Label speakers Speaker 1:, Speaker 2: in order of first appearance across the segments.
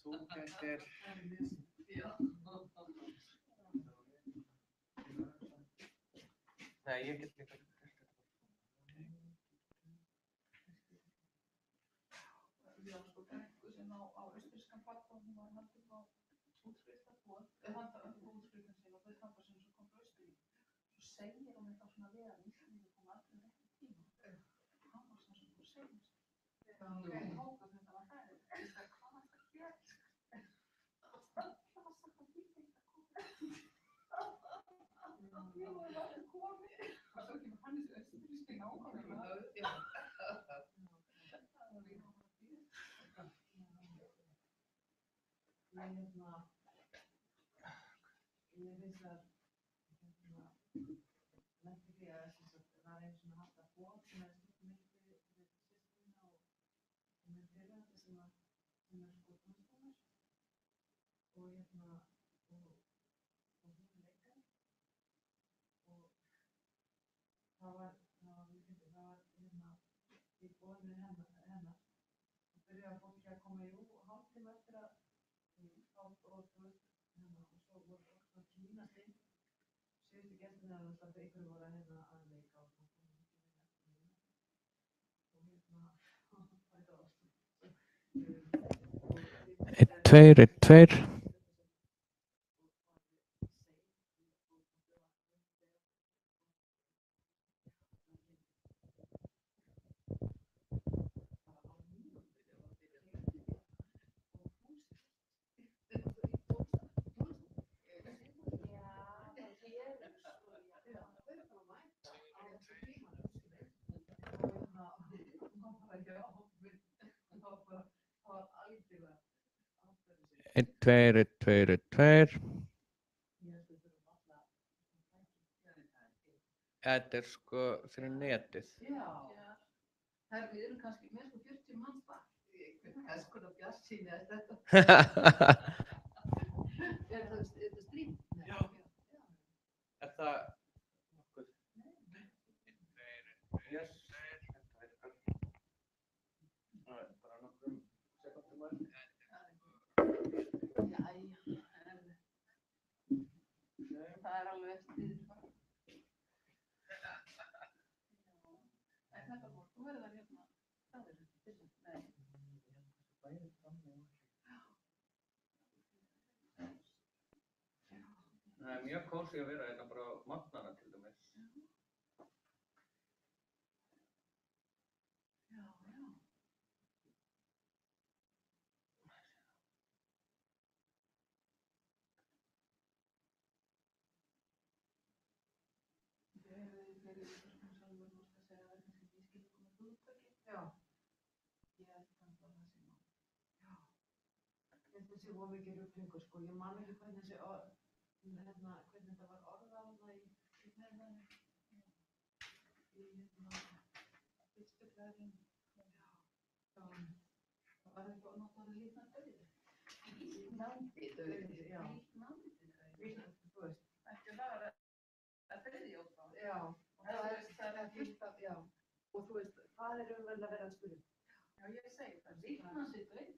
Speaker 1: þú gætir Nei, ég get líka gert þetta.
Speaker 2: Við áttum sko frænku sem á austfirskan pabba, hún var haldið á útskriftarboð, útskriftin sín og þau þangað sem svo kom frá Austurríki. Svo segir hún eitthvað svona við að Íslendingar kom aldrei rétti tíma. Hann var svona sem hún segir sig. Hún tók að þetta var hræðið. Ég sagði, hvað var þetta hér? Það var sagt að við þetta komið. Ég var alveg komið. Og svo kemur hann þessi Austurríski nákvæmlega.
Speaker 3: Ég finnst að lenti því að það var einu svona haft að bóð sem stundum myndi systurina og minn fyrirhandi sem er sko tónlistarmaður og hún er leikari og það var í boðinu hennar og byrjaði fólki að koma hálftíma eftir að og svo voru svona kínast inn síðustu gestirna alltaf ykkur voru að leika og
Speaker 1: Einn, tveir. Einn, tveir. Þetta sko fyrir netið.
Speaker 2: Já. Við erum kannski með sko 40 manns það. Hvers konar bjarsýni er þetta? Er þetta strím?
Speaker 1: Já. Er það nokkuð? Yes. Þetta virkar. Það er bara nokkrum sekundum að.
Speaker 2: Það er alveg eftir. Þetta fólk, þú verður hérna. Það er þetta. Nei.
Speaker 1: Það er mjög kósí að vera hérna bara á matnana til dæmis.
Speaker 2: Já.
Speaker 3: Þessi var mikið ruglingur sko, ég man ekki hvernig þetta var orðað þarna í fyrstu klæðin. Það var eitthvað náttúrulega líkna dauði.
Speaker 2: Líknandi dauði,
Speaker 3: já.
Speaker 2: Líknandi, þú veist. Ekki það var að þriðja útgáfa.
Speaker 3: Já, og það er fullt af, já. Og þú veist, hvað er raunverulega verið að spyrja?
Speaker 2: Já, ég segi það, líknandi dauði.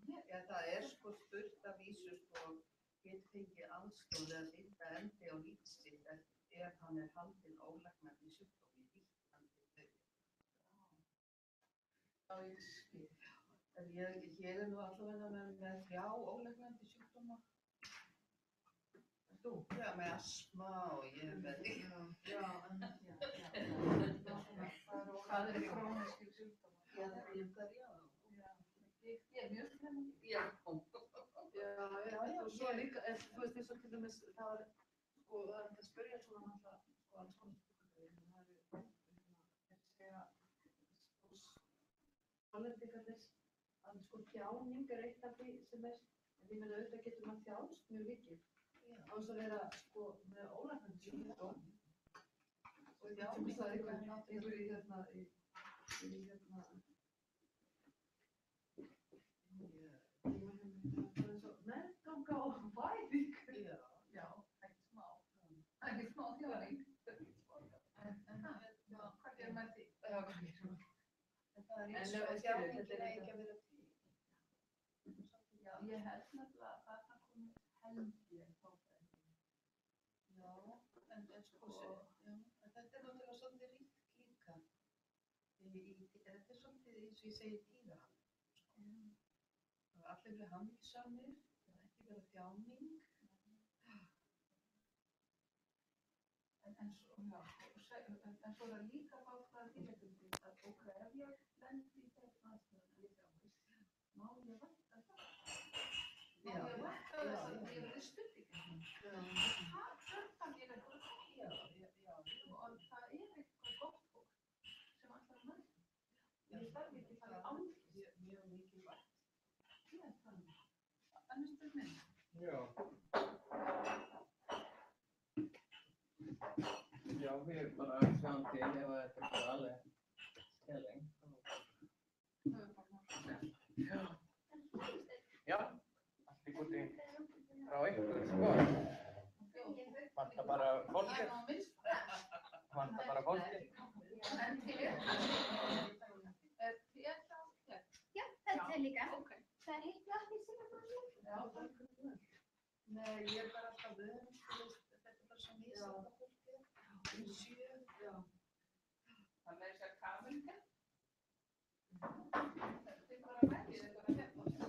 Speaker 4: Já, það sko spurt að vísu sko get fengið aðstoð að binda endi á líf sitt ef hann haldinn ólæknandi sjúkdómi líknandi dauði.
Speaker 2: Já, ég skil.
Speaker 4: En ég nú allavega með 3 ólæknandi sjúkdóma. Þú? Já, með astma og ég með
Speaker 2: Hvað er krónískir sjúkdómar?
Speaker 4: Já, það er
Speaker 2: Ég er mjög slemmt.
Speaker 4: Já.
Speaker 3: Já, og svo líka, þú veist eins og til dæmis, það var, sko, það er að spyrja svona náttúrulega, sko, alls konar spurningar, það eru, segja, hollendingarnir, að sko tjáning er eitt af því sem en ég meina auðvitað getur maður þjást mjög mikið, á þess að vera, sko, með ólæknandi sjúkdóm, og ég sagði einhver í meðganga og fæðing.
Speaker 2: Já, ekki smá. Ekki smá þjáning. En hvað er með því?
Speaker 4: það er eins og þjáningin ekki að vera til.
Speaker 2: ég held nefnilega að þarna komi held ég fátækt.
Speaker 4: Já, en sko, já, en þetta er náttúrulega svolítið ríkt líka. Þetta er svolítið eins og ég segi tíðarhald. Sko. Allir eru hamingjusamir, það er ekki vera þjáning.
Speaker 2: En svo er það líka fátækt í leikundum að ok, ef ég lendi í þeim aðstæðum að ég þjáist, má ég vænta það? Má ég vænta þess að ég verði stutt í gegnum? Það tröftar mér eitthvað og það er eitthvað gott fólk sem allar að mæta. Ég þarf ekki að fara ángist.
Speaker 4: Mjög mikilvægt.
Speaker 2: Ég er þannig. Annars spurning.
Speaker 1: Já. Já, við bara sjáum til ef þetta er alveg skelling. Já, allt í góði frá ykkur, sko. Vantar bara fólkið. Vantar bara fólkið.
Speaker 2: En þér? Er þér þá?
Speaker 5: Já, þetta er líka.
Speaker 2: Ok.
Speaker 5: Það er heitt vatn í Singapúr.
Speaker 4: Já, takk fyrir það. Nei, ég er bara alltaf vön, þetta er bara svo misjafnt á fólkið. Sjö. Já.
Speaker 2: Það með þess að kamelga. Þetta er bara veggið eitthvað að hefna.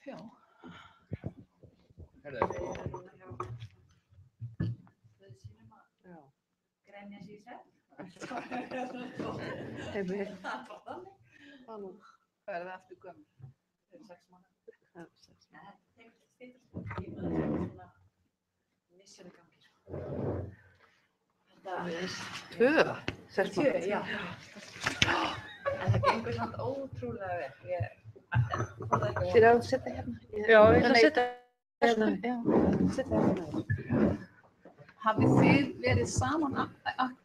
Speaker 2: Já.
Speaker 1: Herðu,
Speaker 3: Já.
Speaker 5: Grænja sér í svefn.
Speaker 3: Einmitt.
Speaker 2: Hvað er það aftur gömur? 6 mánuð.
Speaker 3: Já, 6
Speaker 5: Nei, það tekur styttur tíma að það er svona mission í gangi, sko. Þetta,
Speaker 3: 6
Speaker 5: sjö, já. En það gengur samt ótrúlega vel. Ég fór það ekki.
Speaker 3: Þér að setja hérna.
Speaker 5: Já, ég ætla að setja
Speaker 3: hérna. Já, setja hérna.
Speaker 2: Hafið þið verið saman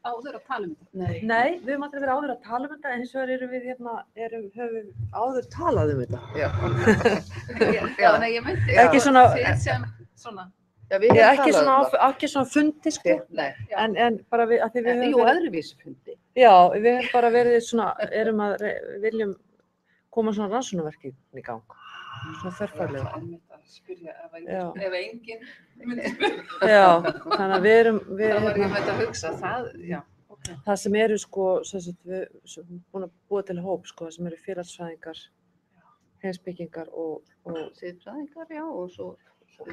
Speaker 2: áður að tala um þetta?
Speaker 3: Nei, við höfum aldrei verið áður að tala um þetta, en hins vegar erum við hérna, höfum áður talað um þetta.
Speaker 4: Já.
Speaker 2: Já, nei, ég meinti
Speaker 3: Ekki svona-
Speaker 2: þið sem svona.
Speaker 4: Já, við
Speaker 3: Ég
Speaker 4: höfum
Speaker 3: ekki
Speaker 4: talað um það.
Speaker 3: ekki svona fundi, sko,
Speaker 4: Nei.
Speaker 3: en bara við, að því við höfum
Speaker 4: Jú, öðruvísi fundi.
Speaker 3: já, við höfum bara verið svona, viljum koma svona rannsóknarverki í gang, svona þverfaglega.
Speaker 2: Það er mitt að spyrja
Speaker 3: Já.
Speaker 2: ef enginn myndi spyrja.
Speaker 3: Já, þannig að við erum,
Speaker 2: Það var ég
Speaker 3: hérna,
Speaker 2: með að hugsa, það, já, ok.
Speaker 3: það sem eru sko, sem sagt, við erum búin að búa til hóp, sko, það sem eru félagsfræðingar, heimspekingar og
Speaker 4: Siðfræðingar, já, og svo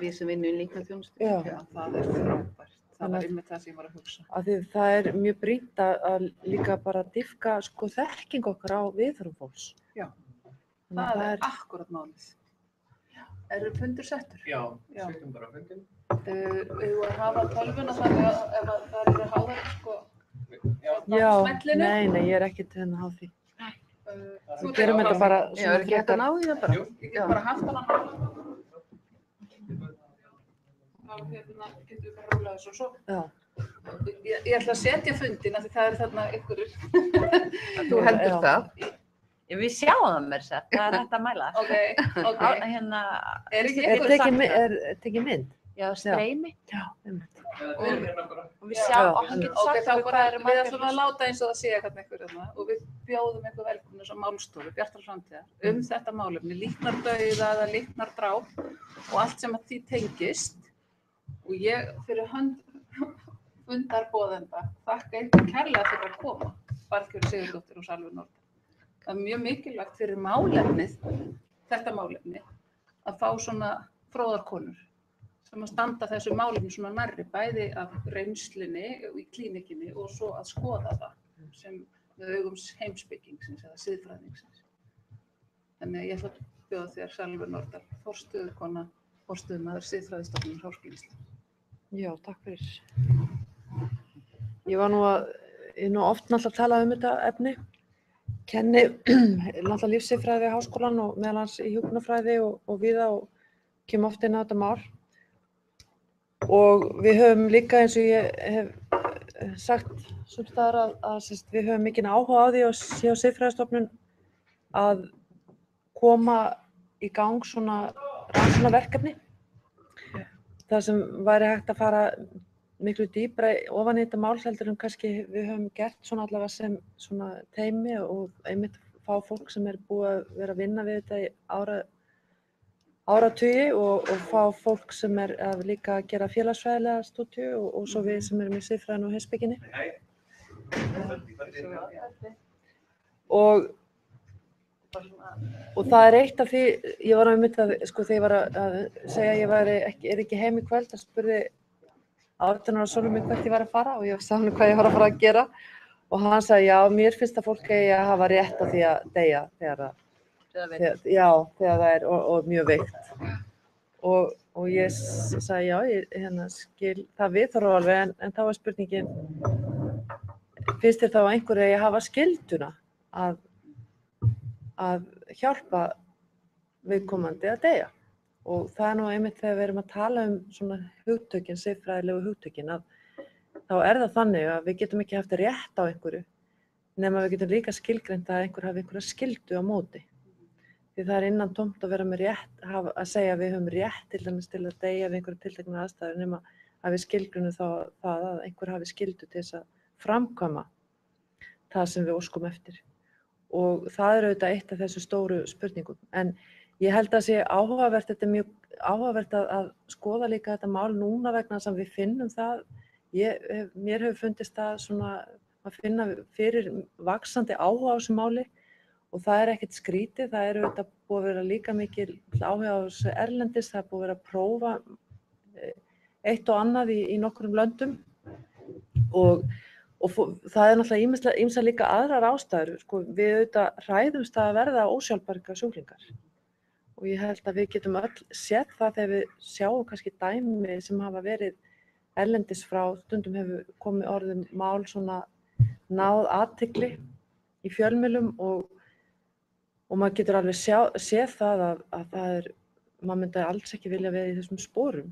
Speaker 4: við sem vinnum í líknarþjónustu.
Speaker 3: já,
Speaker 2: Já, það er frábært. Það
Speaker 3: Þannig
Speaker 2: var
Speaker 3: að-
Speaker 2: einmitt það sem ég var að hugsa.
Speaker 3: af því það er mjög brýnt að líka bara dýpka sko þekking okkar á viðhorfum fólks.
Speaker 2: Já.
Speaker 3: Þannig að
Speaker 2: Það er akkúrat málið. Eru fundur settur?
Speaker 1: já,
Speaker 2: Já.
Speaker 1: setjum bara á fundin.
Speaker 2: Við vorum að hafa tölvuna þannig að ef að það eru háðar, sko,
Speaker 1: Já,
Speaker 3: Já,
Speaker 2: smellinu.
Speaker 3: nei, ég er ekkert hérna á því.
Speaker 2: Þú
Speaker 3: Við gerum þetta bara
Speaker 4: Já, er
Speaker 3: svona
Speaker 4: ekki hægt að ná í það bara?
Speaker 1: jú,
Speaker 2: Ég get bara haft hana hála. Þá hérna getum við bara rúlað þessu og svo.
Speaker 3: Já,
Speaker 2: Ég ætla að setja fundin af því það er þarna einhverjur.
Speaker 4: Þú heldur
Speaker 3: Já.
Speaker 4: það?
Speaker 5: Við sjáum það mér sér, það er hægt að mæla.
Speaker 2: Ok, ok.
Speaker 5: Hérna,
Speaker 2: Er ekki
Speaker 3: er
Speaker 2: einhver
Speaker 3: tekið mynd?
Speaker 5: já, streymi.
Speaker 3: Já, einmitt.
Speaker 1: við erum hérna bara.
Speaker 5: Og við
Speaker 2: Já.
Speaker 5: sjáum, og hann
Speaker 3: Já.
Speaker 5: getur
Speaker 2: Ok,
Speaker 5: sagt
Speaker 2: þá
Speaker 5: okkur
Speaker 2: bara,
Speaker 5: hvað eru
Speaker 2: við
Speaker 5: margir.
Speaker 2: ætlum að láta eins og það sé eitthvað einhver hérna og við bjóðum einhver velkomna svo málstofu, Bjartar framtíðar, þetta málefni, líknardauða eða líknardráp og allt sem að því tengist. Og ég fyrir hönd fundarboðenda þakka ykkur kærlega fyrir að koma, Valgerður Sigurðardóttir og Salvör Nordal. Það er mjög mikilvægt fyrir málefnið, þetta málefni, að fá svona fróðarkonur sem að standa þessu málefni svona nærri, bæði af reynslunni í klínikinni og svo að skoða það sem með augum heimspekingsins eða siðfræðingsins. Þannig að ég ætla að bjóða þér Salvör Nordal, forstöðukona, forstöðumaður Siðfræðistofnunar Háskóla Íslands.
Speaker 3: Já, takk fyrir. Ég er nú oft náttúrulega að tala um þetta efni. Kenni náttúrulega lífsiðfræði við háskólann og meðal annars í hjúkrunarfræði og víða og kem oft inn á þetta mál. Og við höfum líka eins og ég hef sagt sums staðar að við höfum mikinn áhuga á því og hjá Siðfræðistofnun að koma í gang svona rannsóknarverkefni. Það sem væri hægt að fara miklu dýpra ofan í þetta mál heldur en kannski við höfum gert svona allavega sem svona teymi og einmitt fá fólk sem er búið að vera að vinna við þetta í áratugi og fá fólk sem er að líka að gera félagsfræðilega stúdíu og svo við sem erum í siðfræðinni og heimspekinni. Og það er eitt af því, ég var einmitt að, sko, þegar ég var að segja að ég er ekki heim í kvöld, það spurði 18 ára sonur mig hvert ég var að fara og ég sagði hann hvað ég var að fara að gera og hann sagði, já, mér finnst að fólk eigi að hafa rétt á því að deyja þegar það er og mjög veikt. Og ég sagði, já, ég skil það viðhorf alveg, en þá er spurningin, finnst þér þá einhverju eigi að hafa skylduna að hjálpa viðkomandi að deyja? Og það er nú einmitt þegar við erum að tala um svona hugtökin, siðfræðilegu hugtökin, að þá er það þannig að við getum ekki haft rétt á einhverju, nema við getum líka skilgreint að einhver hafi einhverja skyldu á móti. Því það er innan tómt að vera með rétt, að segja að við höfum rétt til dæmis til að deyja við einhverju tiltekna aðstæður, nema að við skilgreinum þá það að einhver hafi skyldu til þess að framkvæma það sem við óskum eftir. Og það er auðvitað eitt af þessu stóru spurningum. En ég held að sé áhugavert, þetta er mjög áhugavert að skoða líka þetta mál núna vegna þess að við finnum það, mér hefur fundist það svona að finna fyrir vaxandi áhuga á þessu máli
Speaker 6: og það er ekkert skrítið, það er auðvitað búið að vera líka mikil áhuga á þessu erlendis, það er búið að vera að prófa eitt og annað í nokkrum löndum og það er náttúrulega ýmsar líka aðrar ástæður, sko, við auðvitað hræðumst að verða ósjálfbjarga sjúklingar og ég held að við getum öll séð það þegar við sjáum kannski dæmi sem hafa verið erlendis frá, stundum hefur komið orðum mál svona náð athygli í fjölmiðlum og maður getur alveg séð það að það er, maður myndi alls ekki vilja vera í þessum sporum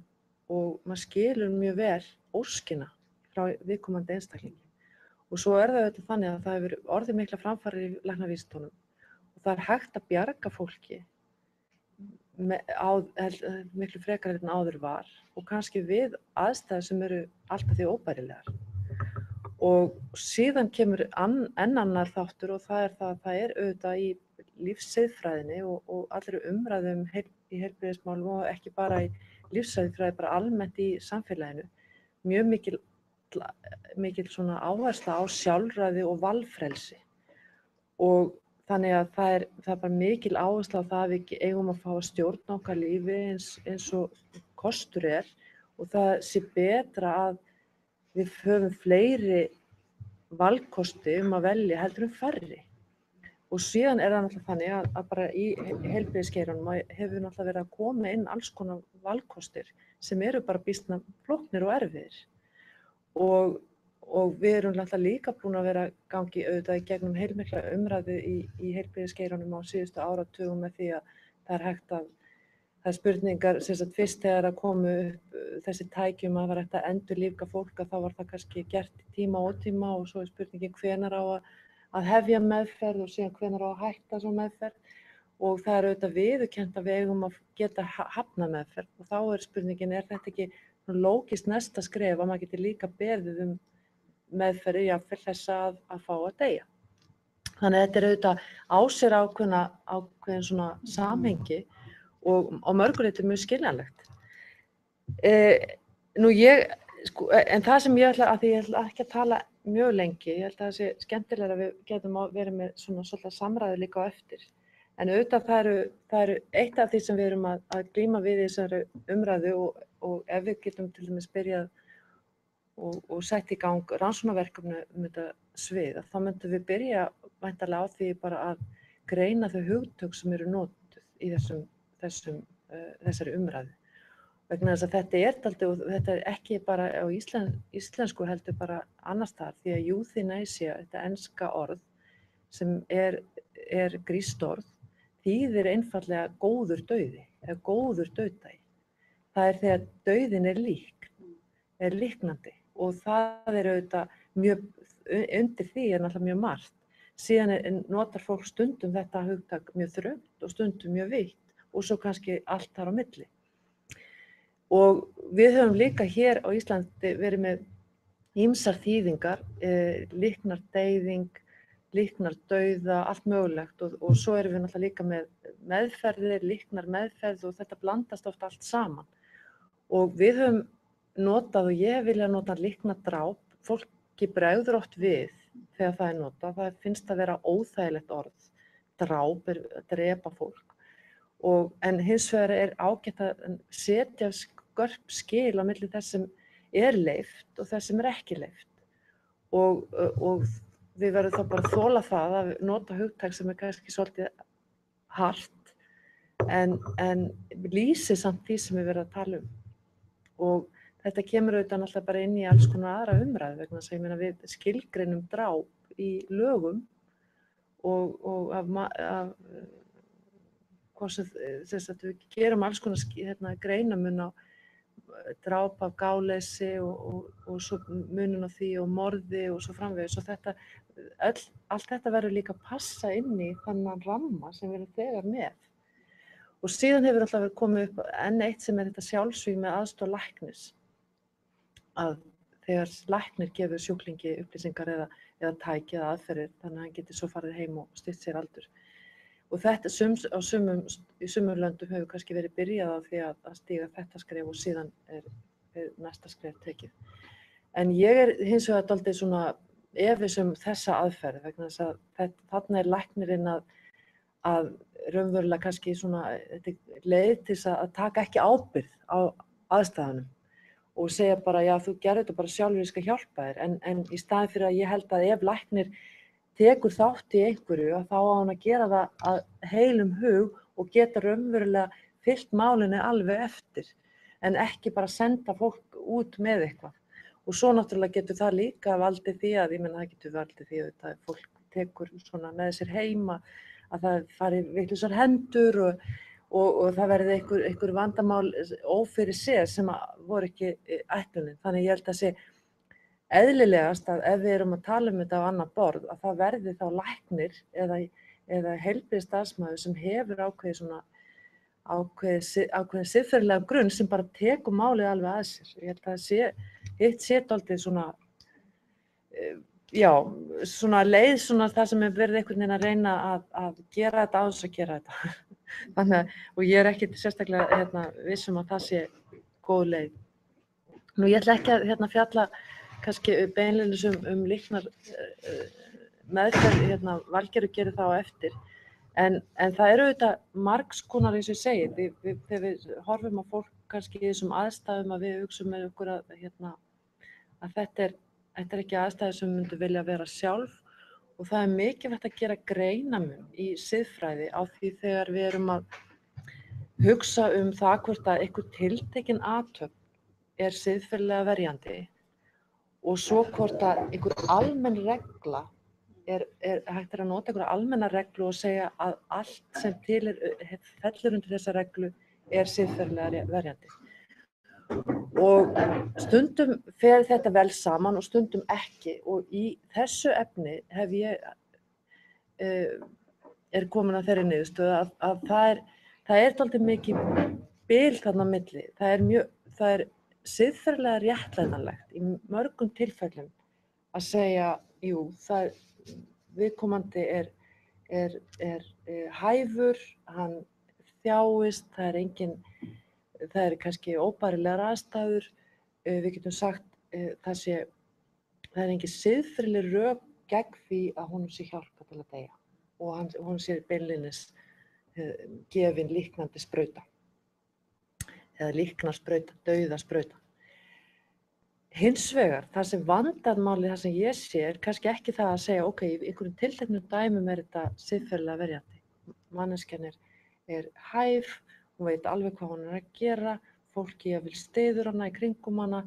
Speaker 6: og maður skilur mjög vel óskina frá viðkomandi einstaklingi. Og svo það auðvitað þannig að það hefur orðið mikla framfarir í læknavísindunum og það er hægt að bjarga fólki miklu frekar en áður var og kannski við aðstæður sem eru alltaf því óbærilegar. Og síðan kemur enn annar þáttur og það er auðvitað í lífssiðfræðinni og allri umræðum í heilbrigðismálum og ekki bara í lífssiðfræði, bara almennt í samfélaginu, mjög mikil svona áhersla á sjálfræði og valfrelsi og þannig að það er bara mikil áhersla á það að við eigum að fá að stjórna okkar lífi eins og kostur er og það sé betra að við höfum fleiri valkosti að velja heldur en færri. Og síðan það náttúrulega þannig að bara í heilbrigðisgeiranum hefur náttúrulega verið að koma inn alls konar valkostir sem eru bara býsna flóknir og erfiðir. Og við erum náttúrulega líka búin að vera gangi auðvitað í gegnum heilmikla umræðu í heilbrigðisgeiranum á síðustu áratugum með því að það er hægt að það er spurningar, sem sagt fyrst þegar að komu upp þessi tækjum að það var hægt að endurlífga fólk að þá var það kannski gert í tíma og ótíma og svo er spurningin hvenær á að hefja meðferð og síðan hvenær á að hætta svo meðferð og það er auðvitað viðurkennt að við eigum að geta hafnað meðferð og þá er spurningin, er þetta ekki lógist næsta skref að maður geti líka beðið meðferð jafnvel þess að fá að deyja. Þannig að þetta er auðvitað á sér ákveðin svona samhengi og á mörgu leyti mjög skiljanlegt. En það sem ég ætla ekki að tala mjög lengi, ég held að það sé skemmtilega að við getum verið með svona svolítið samræðu líka á eftir. En auðvitað það eru eitt af því sem við erum að glíma við í þessari umræðu og ef við getum til dæmis byrjað og sett í gang rannsóknarverkefni þetta svið, þá myndum við byrja væntanlega á því bara að greina þau hugtök sem eru notuð í þessari umræðu. Vegna þess að þetta er dálítið, og þetta er ekki bara á íslensku heldur bara annars staðar, því að euthanasia, þetta enska orð sem er grískt orð, þýðir einfaldlega góður dauði eða góður dauðdagi. Það er þegar dauðinn er líknandi og það er auðvitað mjög, undir því náttúrulega mjög margt. Síðan notar fólk stundum þetta hugtak mjög þröngt og stundum mjög vítt og svo kannski allt þar á milli. Og við höfum líka hér á Íslandi verið með ýmsar þýðingar, líknardeyðing, líknardauða, allt mögulegt og svo erum við náttúrulega líka með meðferðir, líknarmeðferð og þetta blandast oft allt saman. Og við höfum notað og ég vilja nota líknardráp, fólki bregður oft við þegar það er notað, það finnst að vera óþægilegt orð, dráp er að drepa fólk. En hins vegar er ágætt að setja skörp skil á milli þess sem er leyft og þess sem er ekki leyft. Og við verðum þá bara að þola það að nota hugtak sem er kannski svolítið hart en lýsir samt því sem við verðum að tala um. Og þetta kemur auðvitað náttúrulega bara inn í alls konar aðra umræðu vegna þess að ég meina við skilgreinum dráp í lögum og við gerum alls konar greinamun á dráp af gáleysi og svo munun á því og morði og svo framvegis og allt þetta verður líka að passa inn í þannan ramma sem við erum þegar með. Og síðan hefur alltaf verið komið upp enn eitt sem er þetta sjálfsvíg með aðstoð læknis. Að þegar læknir gefur sjúklingi upplýsingar eða tæki eða aðferðir þannig að hann geti svo farið heim og stytt sér aldur. Og þetta í sumum löndum hefur kannski verið byrjað á því að stíga þetta skref og síðan er næsta skref tekið. En ég hins vegar dálítið svona efins þessa aðferð vegna þess að þarna læknirinn að að raunverulega kannski svona leið til þess að taka ekki ábyrgð á aðstæðunum og segja bara, já, þú gerður þetta bara sjálfur, ég skal hjálpa þér, en í staðinn fyrir að ég held að ef læknir tekur þátt í einhverju, að þá á hann að gera það að heilum hug og geta raunverulega fylgt málinu alveg eftir, en ekki bara senda fólk út með eitthvað. Og svo náttúrulega getur það líka valdið því að, ég meina það getur valdið því að fólk tekur svona með sér heima, að það fari vitlausar hendur og það verði einhver vandamál ófyrir sér sem voru ekki ætlunin. Þannig ég held að sé eðlilegast að ef við erum að tala um þetta á annað borð, að það verði þá læknir eða heilbrigðisstarfsmaður sem hefur ákveðið siðferðilegan grunn sem bara tekur málið alveg að sér. Ég held að hitt sé dálítið svona, já, svona leið svona það sem er verið einhvern veginn að reyna að gera þetta á þess að gera þetta. Þannig að, og ég er ekki sérstaklega vissum að það sé góð leið. Nú ég ætla ekki að fjalla kannski beinleiðis líknar meðferð, Valgerður gerir það á eftir, en það eru auðvitað margs konar eins og ég segi, þegar við horfum á fólk kannski í þessum aðstæðum að við hugsum með okkur að þetta er ekki aðstæður sem við myndum vilja vera sjálf og það er mikilvægt að gera greinarmun í siðfræði á því þegar við erum að hugsa það hvort að einhver tiltekin athöfn er siðferðilega verjandi og svo hvort að einhver almenn regla hægt að nota einhverja almenna reglu og segja að allt sem fellur undir þessa reglu er siðferðilega verjandi. Og stundum fer þetta vel saman og stundum ekki og í þessu efni hef ég komin að þeirri niðurstöðu að það er dálítið mikið bil þarna á milli. Það er siðferðilega réttlætanlegt í mörgum tilfellum að segja, jú, viðkomandi er hæfur, hann þjáist, það er kannski óbærilegar aðstæður, við getum sagt það er engin siðferðileg rök gegn því að honum sé hjálpað til að deyja og honum sé beinlínis gefin líknandi sprauta eða líknarsprauta, dauðasprauta. Hins vegar, það sem vandamálið, það sem ég sé er kannski ekki það að segja, ok, í einhverjum tilteknum dæmum er þetta siðferðilega verjandi. Manneskjan er hæf, hún veit alveg hvað hún er að gera, fólki vil styður hana í kringum hana,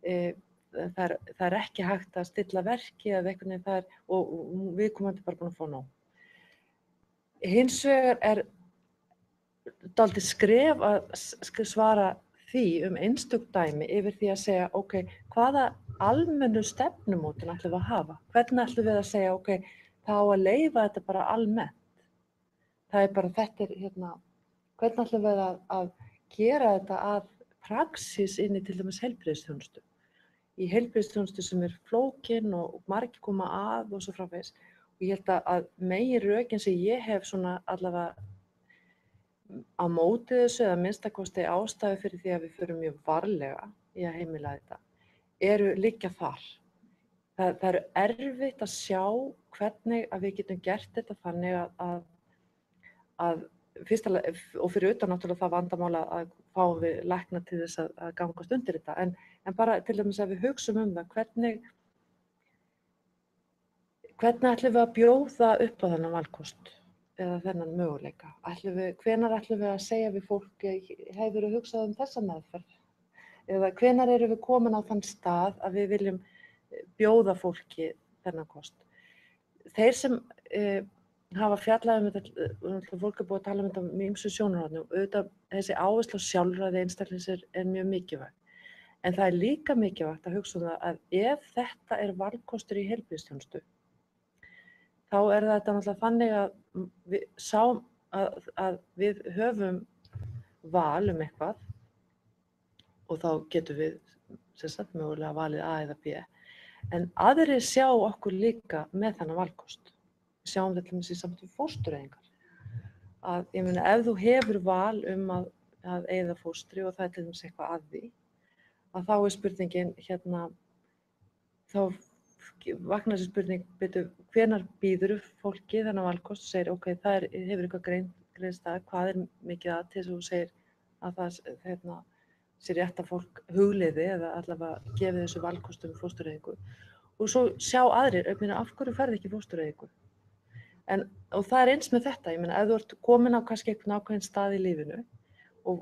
Speaker 6: það er ekki hægt að stilla verki eða einhvern veginn og viðkomandi bara búin að fá nóg. Hins vegar er dálítið skref að svara því einstök dæmi yfir því að segja, ok, hvaða almennu stefnumótun ætlum við að hafa? Hvernig ætlum við að segja, ok, það á að leyfa þetta bara almennt? Það er bara, hvernig ætlum við að gera þetta að praxis inn í til dæmis heilbrigðisþjónustu? Í heilbrigðisþjónustu sem er flókin og margir koma að og svo framvegis. Og ég held að meginrökin sem ég hef svona allavega á móti þessu eða minnstakosti ástæðu fyrir því að við förum mjög varlega í að heimila þetta liggja þar. Það eru erfitt að sjá hvernig að við getum gert þetta þannig að fyrsta og fyrir utan náttúrulega það vandamála að fáum við lækna til þess að gangast undir þetta en bara til dæmis að við hugsum það hvernig ætlum við að bjóða upp á þennan valkost eða þennan möguleika. Hvenær ætlum við að segja við fólk hefur hugsað þessa meðferð? Eða hvenær erum við komin á þann stað að við viljum bjóða fólki þennan kost? Þeir sem hafa fjallað þetta, fólk búið að tala þetta með ýmsum sjónarhornum, auðvitað þessi áhersla á sjálfræði einstaklings mjög mikilvæg. En það líka mikilvægt að hugsa það að ef þetta valkostur í heilbrigðisþjónustu, þá þetta náttúrulega þannig að við höfum val eitthvað og þá getum við mögulega valið A eða B. En aðrir sjá okkur líka með þennan valkost. Við sjáum þetta til dæmis í sambandi við fóstureyðingar. Ég meina, ef þú hefur val að eyða fóstri og það til dæmis eitthvað að því, að þá spurningin þá vaknar þessi spurning, hvenær býður fólki þennan valkost og segir, ok, það hefur eitthvað greinst að, hvað mikið að til þess að þú segir að það sé rétt að fólk hugleiði eða allavega gefi þessu valkostum fóstureyðingu. Og svo sjá aðrir, af hverju ferði ekki fóstureyðingu? Og það eins með þetta, ég meina, ef þú ert komin á kannski einhvern ákveðinn stað í lífinu og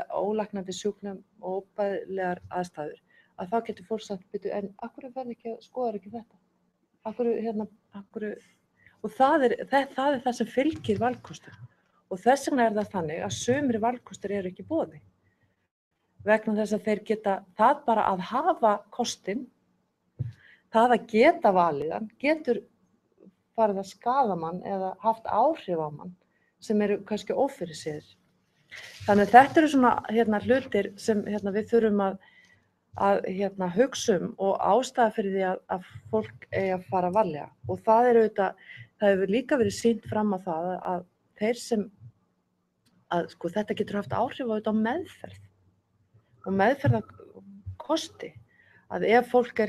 Speaker 6: ólæknandi sjúkdóm og óbærilegar aðstæður, að þá getur fólk sagt, en af hverju ferði ekki að skoða ekki þetta? Af hverju, og það er það sem fylgir valkostum. Og þess vegna það þannig að sumir valkostir eru ekki í boði. Vegna þess að þeir geta, það bara að hafa kostinn, það að geta valið hann, getur farið að skaða mann eða haft áhrif á mann sem eru kannski ófyrirséðir. Þannig að þetta eru svona hlutir sem við þurfum að hugsa og ástæða fyrir því að fólk eigi að fara varlega. Og það hefur líka verið sýnt fram á það að þeir sem þetta getur haft áhrif á meðferð og meðferðarkosti, að ef fólk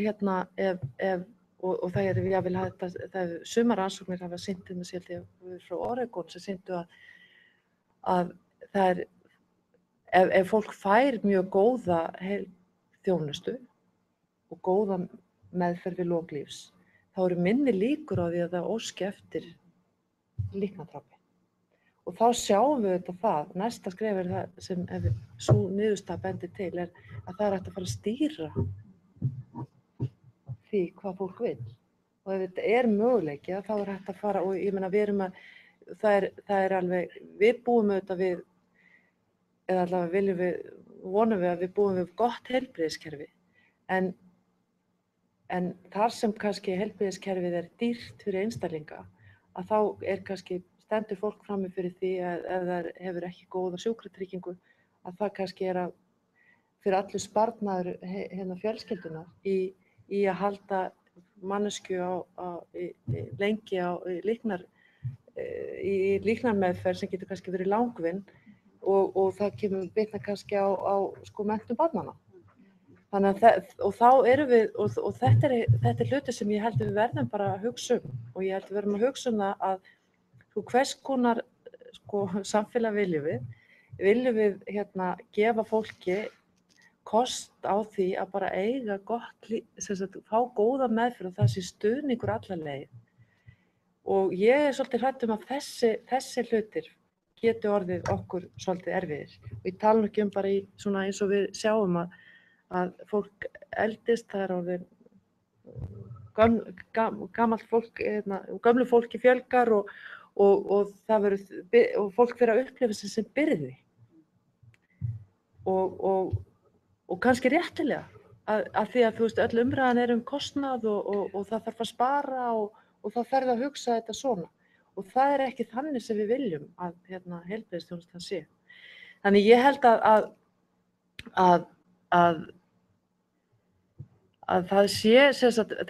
Speaker 6: og það er sumar rannsóknir hafa sýnt frá Oregon sem sýndu að það ef fólk fær mjög góða þjónustu og góða meðferð við lok lífs, þá eru minni líkur á því að það óski eftir líknardrápi. Og þá sjáum við það, næsta skref það sem sú niðurstaða bendir til að það er hægt að fara að stýra því hvað fólk vill. Og ef þetta er möguleiki, þá er hægt að fara, og ég meina það er alveg, við búum við, eða allavega vonum við að við búum við gott heilbrigðiskerfi, en þar sem kannski heilbrigðiskerfið er dýrt fyrir einstaklinga, að þá kannski stendur fólk frammi fyrir því að ef það hefur ekki góða sjúkratryggingu, að það kannski fyrir allur sparnaður fjölskyldunar í að halda manneskju lengi í líknarmeðferð sem getur kannski verið langvinn og það kemur bitna kannski á menntun barnanna. Þannig og þá erum við, og þetta er hluti sem ég held við verðum bara að hugsa og ég held við verðum að hugsa það að hvers konar samfélag viljum við gefa fólki kost á því að bara eiga gott fá góða meðferð og það sé stuðningur alla leið. Og ég svolítið hrædd að þessi hlutir geti orðið okkur svolítið erfiðir. Og ég tala nú ekki bara í svona eins og við sjáum að fólk eldist, það er orðið gamalt fólk, gömlu fólki fjölgar og fólk fyrir að upplifa sig sem byrði og kannski réttilega að því að öll umræðan er kostnað og það þarf að spara og það þarf að hugsa þetta svona og það er ekki þannig sem við viljum að heilbrigðisþjónustan sé. Þannig ég held að það sé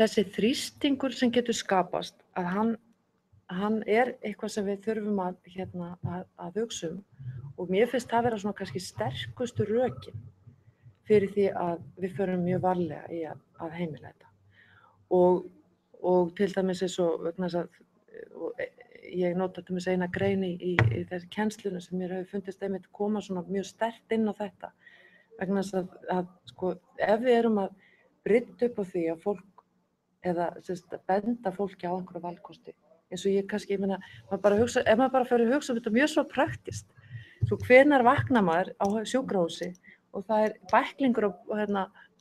Speaker 6: þessi þrýstingur sem getur skapast að hann er eitthvað sem við þurfum að hugsa og mér finnst það vera svona kannski sterkustu rökin fyrir því að við förum mjög varlega í að heimila þetta. Og til dæmis eins og vegna þess að ég nota til dæmis eina grein í þessi kennslunum sem mér hefur fundist einmitt koma svona mjög sterkt inn á þetta vegna þess að ef við erum að brydda upp á því að fólk eða benda fólki á einhverja valkosti eins og ég kannski, ef maður bara fyrir að hugsa þetta mjög svo praktist. Svo hvenær vaknar maður á sjúkrahúsi og það er bæklingur á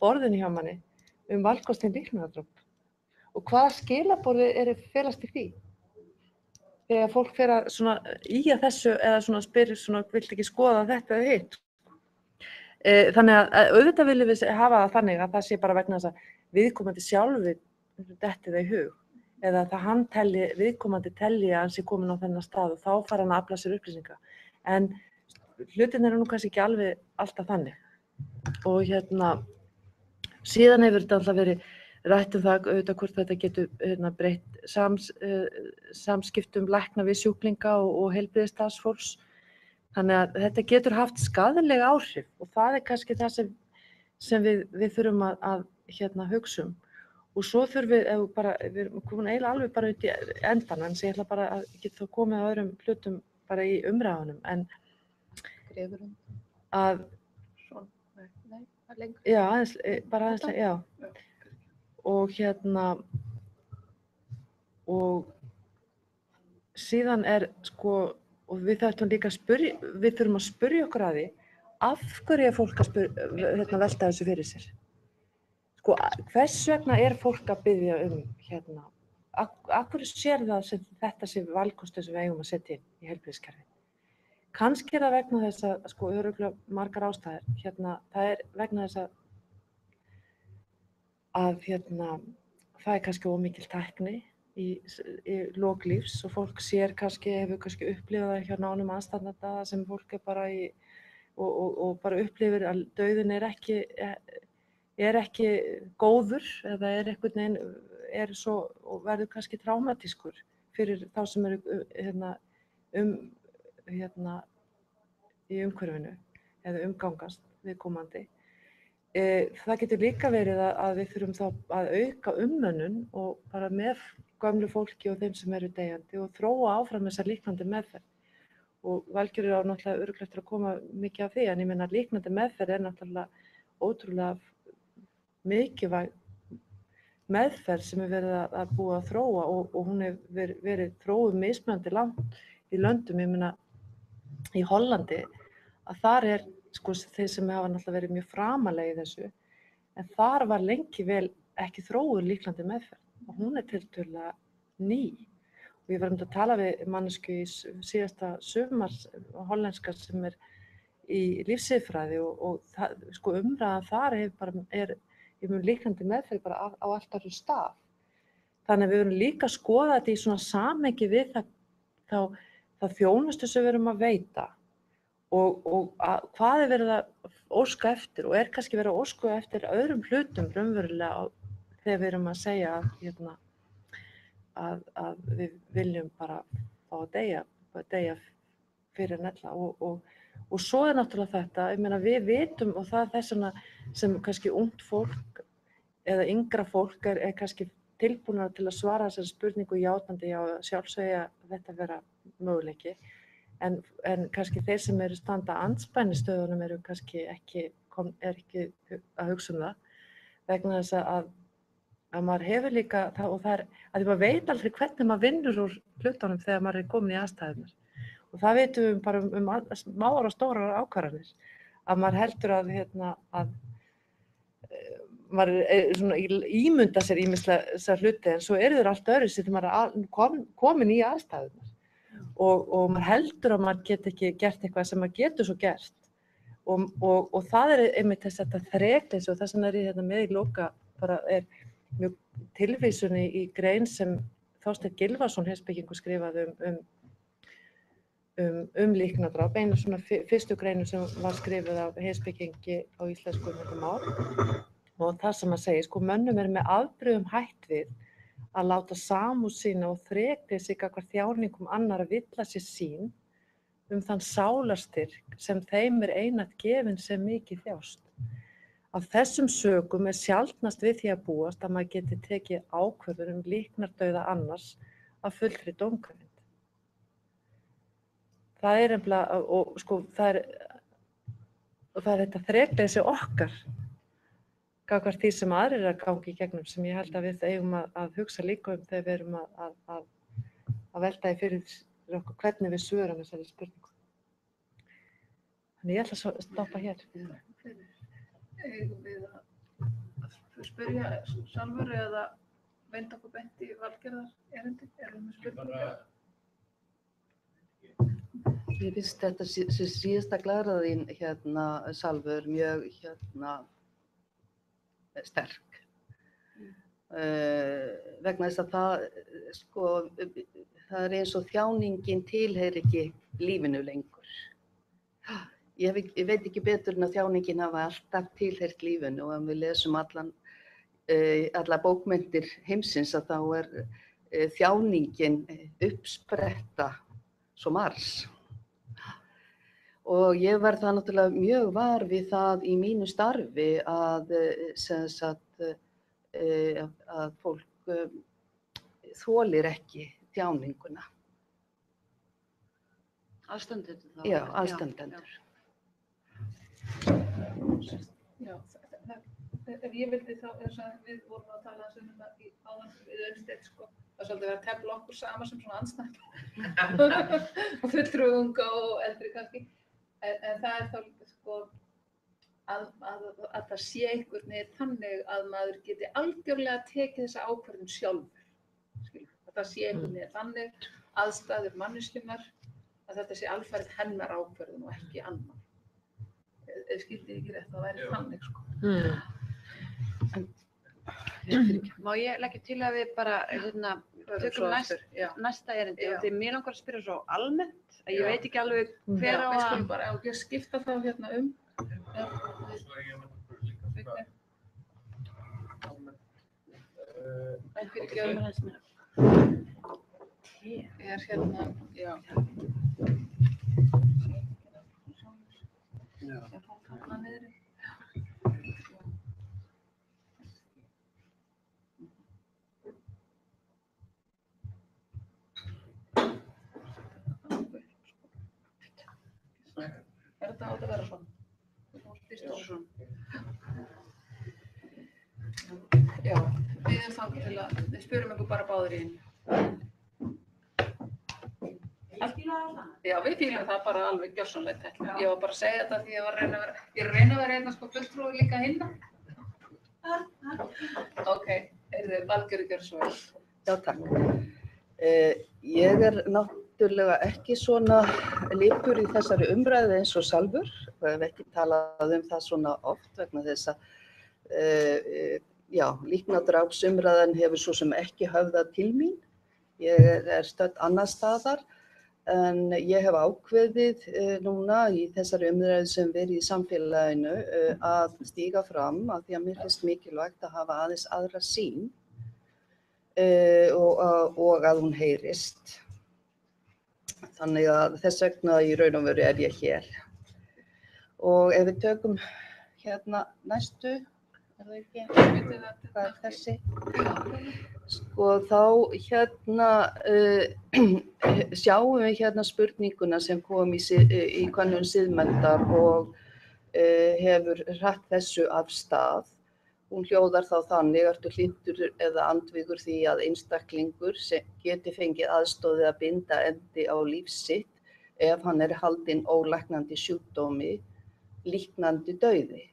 Speaker 6: borðinu hjá manni valkostinn líknardráp. Og hvaða skilaboð felast í því? Þegar fólk fer að ýja þessu eða spyr viltu ekki skoða þetta eða hitt? Þannig að auðvitað viljum við hafa það þannig að það sé bara vegna þess að viðkomandi sjálfi detti það í hug eða að viðkomandi telji að hann sé komin á þennan stað og þá fara hann að afla sér upplýsinga. En hlutin nú kannski ekki alveg alltaf þannig. Og síðan hefur þetta alltaf verið rætt það auðvitað hvort þetta getur breytt samskiptum lækna við sjúklinga og heilbrigðisstarfsfólks. Þannig að þetta getur haft skaðleg áhrif og það kannski það sem við þurfum að hugsa Og svo þurfum við erum komin eiginlega alveg bara út í endan, en ég ætla bara að geta þá komið að öðrum hlutum bara í umræðunum, en
Speaker 5: Grefurinn.
Speaker 6: að,
Speaker 5: Nei, það er lengur.
Speaker 6: já, bara aðeins, já. Og og síðan sko, og við þurfum líka að spyrja okkur að því, af hverju fólk að velta þessu fyrir sér? Sko, hvers vegna fólk að biðja af hverju sér það sem þetta sé valkostur sem við eigum að setja inn í heilbrigðiskerfið? Kannski það vegna þess að, sko, örugglega margar ástæður, það vegna þess að það kannski ómikil tækni í lok lífs og fólk sér hefur kannski upplifað það hjá nánum aðstandanda sem fólk bara og bara upplifir að dauðinn ekki góður eða einhvern veginn svo og verður kannski traumatískur fyrir þá sem eru í umhverfinu eða umgangast viðkomandi. Það getur líka verið að við þurfum þá að auka umönnun og bara með gömlu fólki og þeim sem eru deyjandi og þróa áfram þessa líknandi meðferð. Og Valgerður á náttúrulega örugglega eftir að koma mikið af því, en ég meina líknandi meðferð náttúrulega ótrúlega mikilvæg meðferð sem verið að búa að þróa og hún hefur verið þróuð mismunandi langt í löndum. Ég meina í Hollandi að þar sko þeir sem hafa náttúrulega verið mjög framalega í þessu, en þar var lengi vel ekki þróuð líknandi meðferð og hún tiltölulega ný. Og ég var að tala við mannesku í síðasta sumar hollenska sem í lífsiðfræði og sko umræðan þar líknandi meðferð bara á allt öðrum stað. Þannig að við verðum líka að skoða þetta í svona samhengi við það þjónustu sem við erum að veita og hvað verið að óska eftir og kannski verið að óska eftir öðrum hlutum raunverulega þegar við erum að segja að við viljum bara fá að deyja fyrir ella og svo náttúrulega þetta, ég meina við vitum og það þess vegna sem kannski ungt fólk eða yngra fólk kannski tilbúnara til að svara þessari spurningu játandi já sjálfsögja þetta vera möguleiki en kannski þeir sem eru standa andspænistöðunum eru kannski ekki að hugsa það vegna þess að maður hefur líka það og það að maður veit aldrei hvernig maður vinnur úr hlutunum þegar maður komin í aðstæðunar og það vitum við bara smáar og stórar ákvarðanir að maður heldur að maður svona ímynda sér ýmislega þessar hluti en svo eru þeir allt öðru sem maður komin í aðstæðunar og maður heldur að maður geti ekki gert eitthvað sem maður getur svo gert og það einmitt þetta þrekleysi og þess vegna ég með í loka bara mjög tilvísun í grein sem Þorsteinn Gylfason heimspekingur skrifaði líknardráp, einu svona fyrstu greinu sem var skrifuð af heimspekingi á íslensku og það sem að segja, sko mönnum með afbrigðum hætt við að láta samúð sína og þrekleysi gagnvart þjáningum annarra villa sér sýn þann sálarstyrk sem þeim einatt gefinn sem mikið þjást. Af þessum sökum sjaldnast við því að búast að maður geti tekið ákvörðun líknardauða annars af fullri dómgreind. Það nefnilega, og sko, það þetta þrekleysi okkar gagnvart því sem aðrir að gangi í gegnum sem ég held að við eigum að hugsa líka þegar við erum að velta í fyrir okkur hvernig við svörum þessari spurningu. Þannig ég ætla að stoppa hér.
Speaker 2: Eigum við að spyrja sjálfur eða venda okkur beint í Valgerðar erindi? Erum við spurningar?
Speaker 4: Mér finnst þetta síðasta glaðraðin Salvör mjög sterk. Vegna þess að það eins og þjáningin tilheyrir ekki lífinu lengur. Ég veit ekki betur en að þjáningin hafa alltaf tilheyrt lífinu og ef við lesum alla bókmenntir heimsins að þá þjáningin uppspretta svo margs. Og ég var það náttúrulega mjög var við það í mínu starfi að að fólk þolir ekki tjáninguna.
Speaker 5: Aðstandendur þá?
Speaker 4: Já, aðstandendur.
Speaker 2: Já, ef ég vildi þá, þess að við vorum að tala þessum áðan við Unnsteinn, sko, það er svolítið verið að tefla okkur saman sem svona andstæðinga og fulltrúunga og eldri kannski, en það er þá líka, sko, að það sé einhvern veginn þannig að maður geti algjörlega tekið þessa ákvörðun sjálfur, skilur, að það sé einhvern veginn þannig aðstæður manneskjunnar að þetta sé alfarið hennar ákvörðun og ekki annar. Ef skildi ekki rétt, það væri þannig, sko.
Speaker 5: Má ég leggja til að við bara tökum næsta erindi og því mér langar að spyrja svo almennt að ég veit ekki alveg hver á
Speaker 2: Við skulum bara skipta þá hérna um.
Speaker 5: En fyrir gjöfum hans minna.
Speaker 2: Er hérna, já. Ég fór þarna niðri. Er þetta átt að vera svona? Já, við erum þangað til að við spyrum ykkur bara báðir í einu. Já, við fýlum það bara alveg gjörsamlega tækla. Ég var bara að segja þetta því ég var að reyna að vera hérna sko fulltrúi líka hinna. Ok, Valgerður gjör svo vel.
Speaker 4: Já, takk. Ég er náttúrulega ekki svona lipur í þessari umræðu eins og sjálfur. Ég hef ekki talað það svona oft vegna þess að líknardrápsumræðan hefur svo sem ekki höfðað til mín. Ég er stödd annars staðar. En ég hef ákveðið núna í þessari umræðu sem verið í samfélaginu að stíga fram af því að mér finnst mikilvægt að hafa aðeins aðra sýn og að hún heyrist. Þannig að þess vegna í raun og veru er ég hér. Og ef við tökum hérna næstu, er það ekki? Hvað er þessi? Sko þá hérna sjáum við hérna spurninguna sem kom í könnun siðmenntar og hefur hratt þessu af stað. Hún hljóðar þá þannig, ertu hlynntur eða andvígur því að einstaklingur geti fengið aðstoð að binda endi á líf sitt ef hann er haldinn ólæknandi sjúkdómi, líknandi dauði.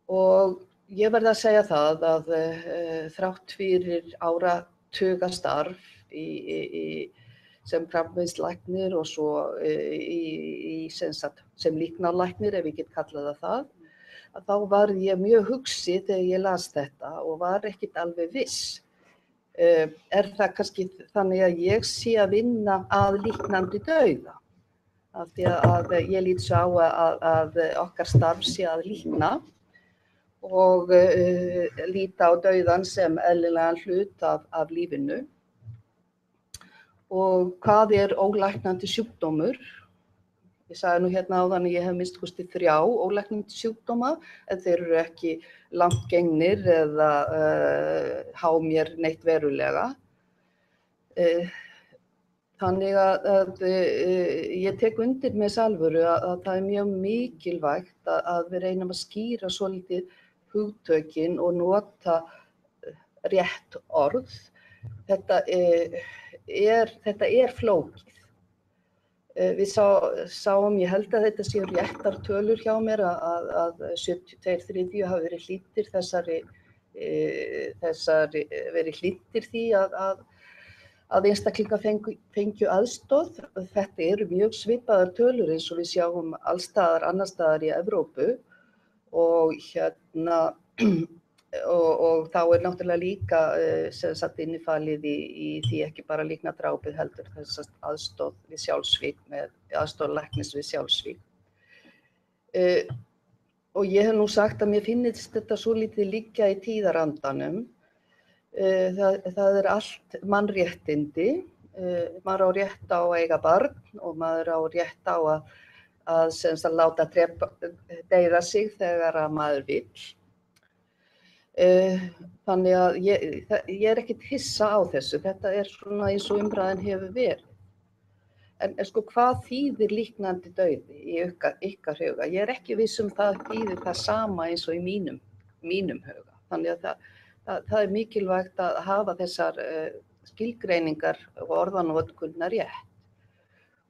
Speaker 4: Og ég verð að segja það að þrátt fyrir áratugastarf sem krabbameinslæknir og svo sem líknarlæknir, ef ég get kallað það, að þá var ég mjög hugsi þegar ég las þetta og var ekkert alveg viss. Er það kannski þannig að ég sé að vinna að líknandi dauða? Af því að ég lít svo á að okkar starf sé að líkna og líta á dauðan sem eðlilegan hlut af lífinu. Og hvað er ólæknandi sjúkdómur? Ég sagði nú hérna áðan að ég hef minnst kosti 3 ólæknandi sjúkdóma, en þeir eru ekki langt gengnir eða há mér neitt verulega. Þannig að ég tek undir með Salvöru að það er mjög mikilvægt að við reynum að skýra svolítið hugtökin og nota rétt orð. Þetta er flókið. Við sáum, ég held að þetta séu réttar tölur hjá mér að 72/3 hafi verið hlynntir verið hlynntir því að einstaklingar fengju aðstoð. Þetta eru mjög svipaðar tölur eins og við sjáum alls staðar annars staðar í Evrópu og og þá er náttúrulega líka innifalið í því ekki bara líknardrápið heldur þess aðstoð við sjálfsvíg með aðstoð læknis við sjálfsvíg. Og ég hef nú sagt að mér finnst þetta svolítið liggja í tíðarandanum. Það er allt mannréttindi. Maður á rétt á að eiga barn og maður á rétt á að láta deyra sig þegar að maður vill. Þannig að ég er ekkert hissa á þessu, þetta svona eins og umræðan hefur verið. En sko hvað þýðir líknandi dauði í ykkar huga? Ég er ekki viss það þýðir það sama eins og í mínum huga. Þannig að það er mikilvægt að hafa þessar skilgreiningar og orðanotkunnar rétt.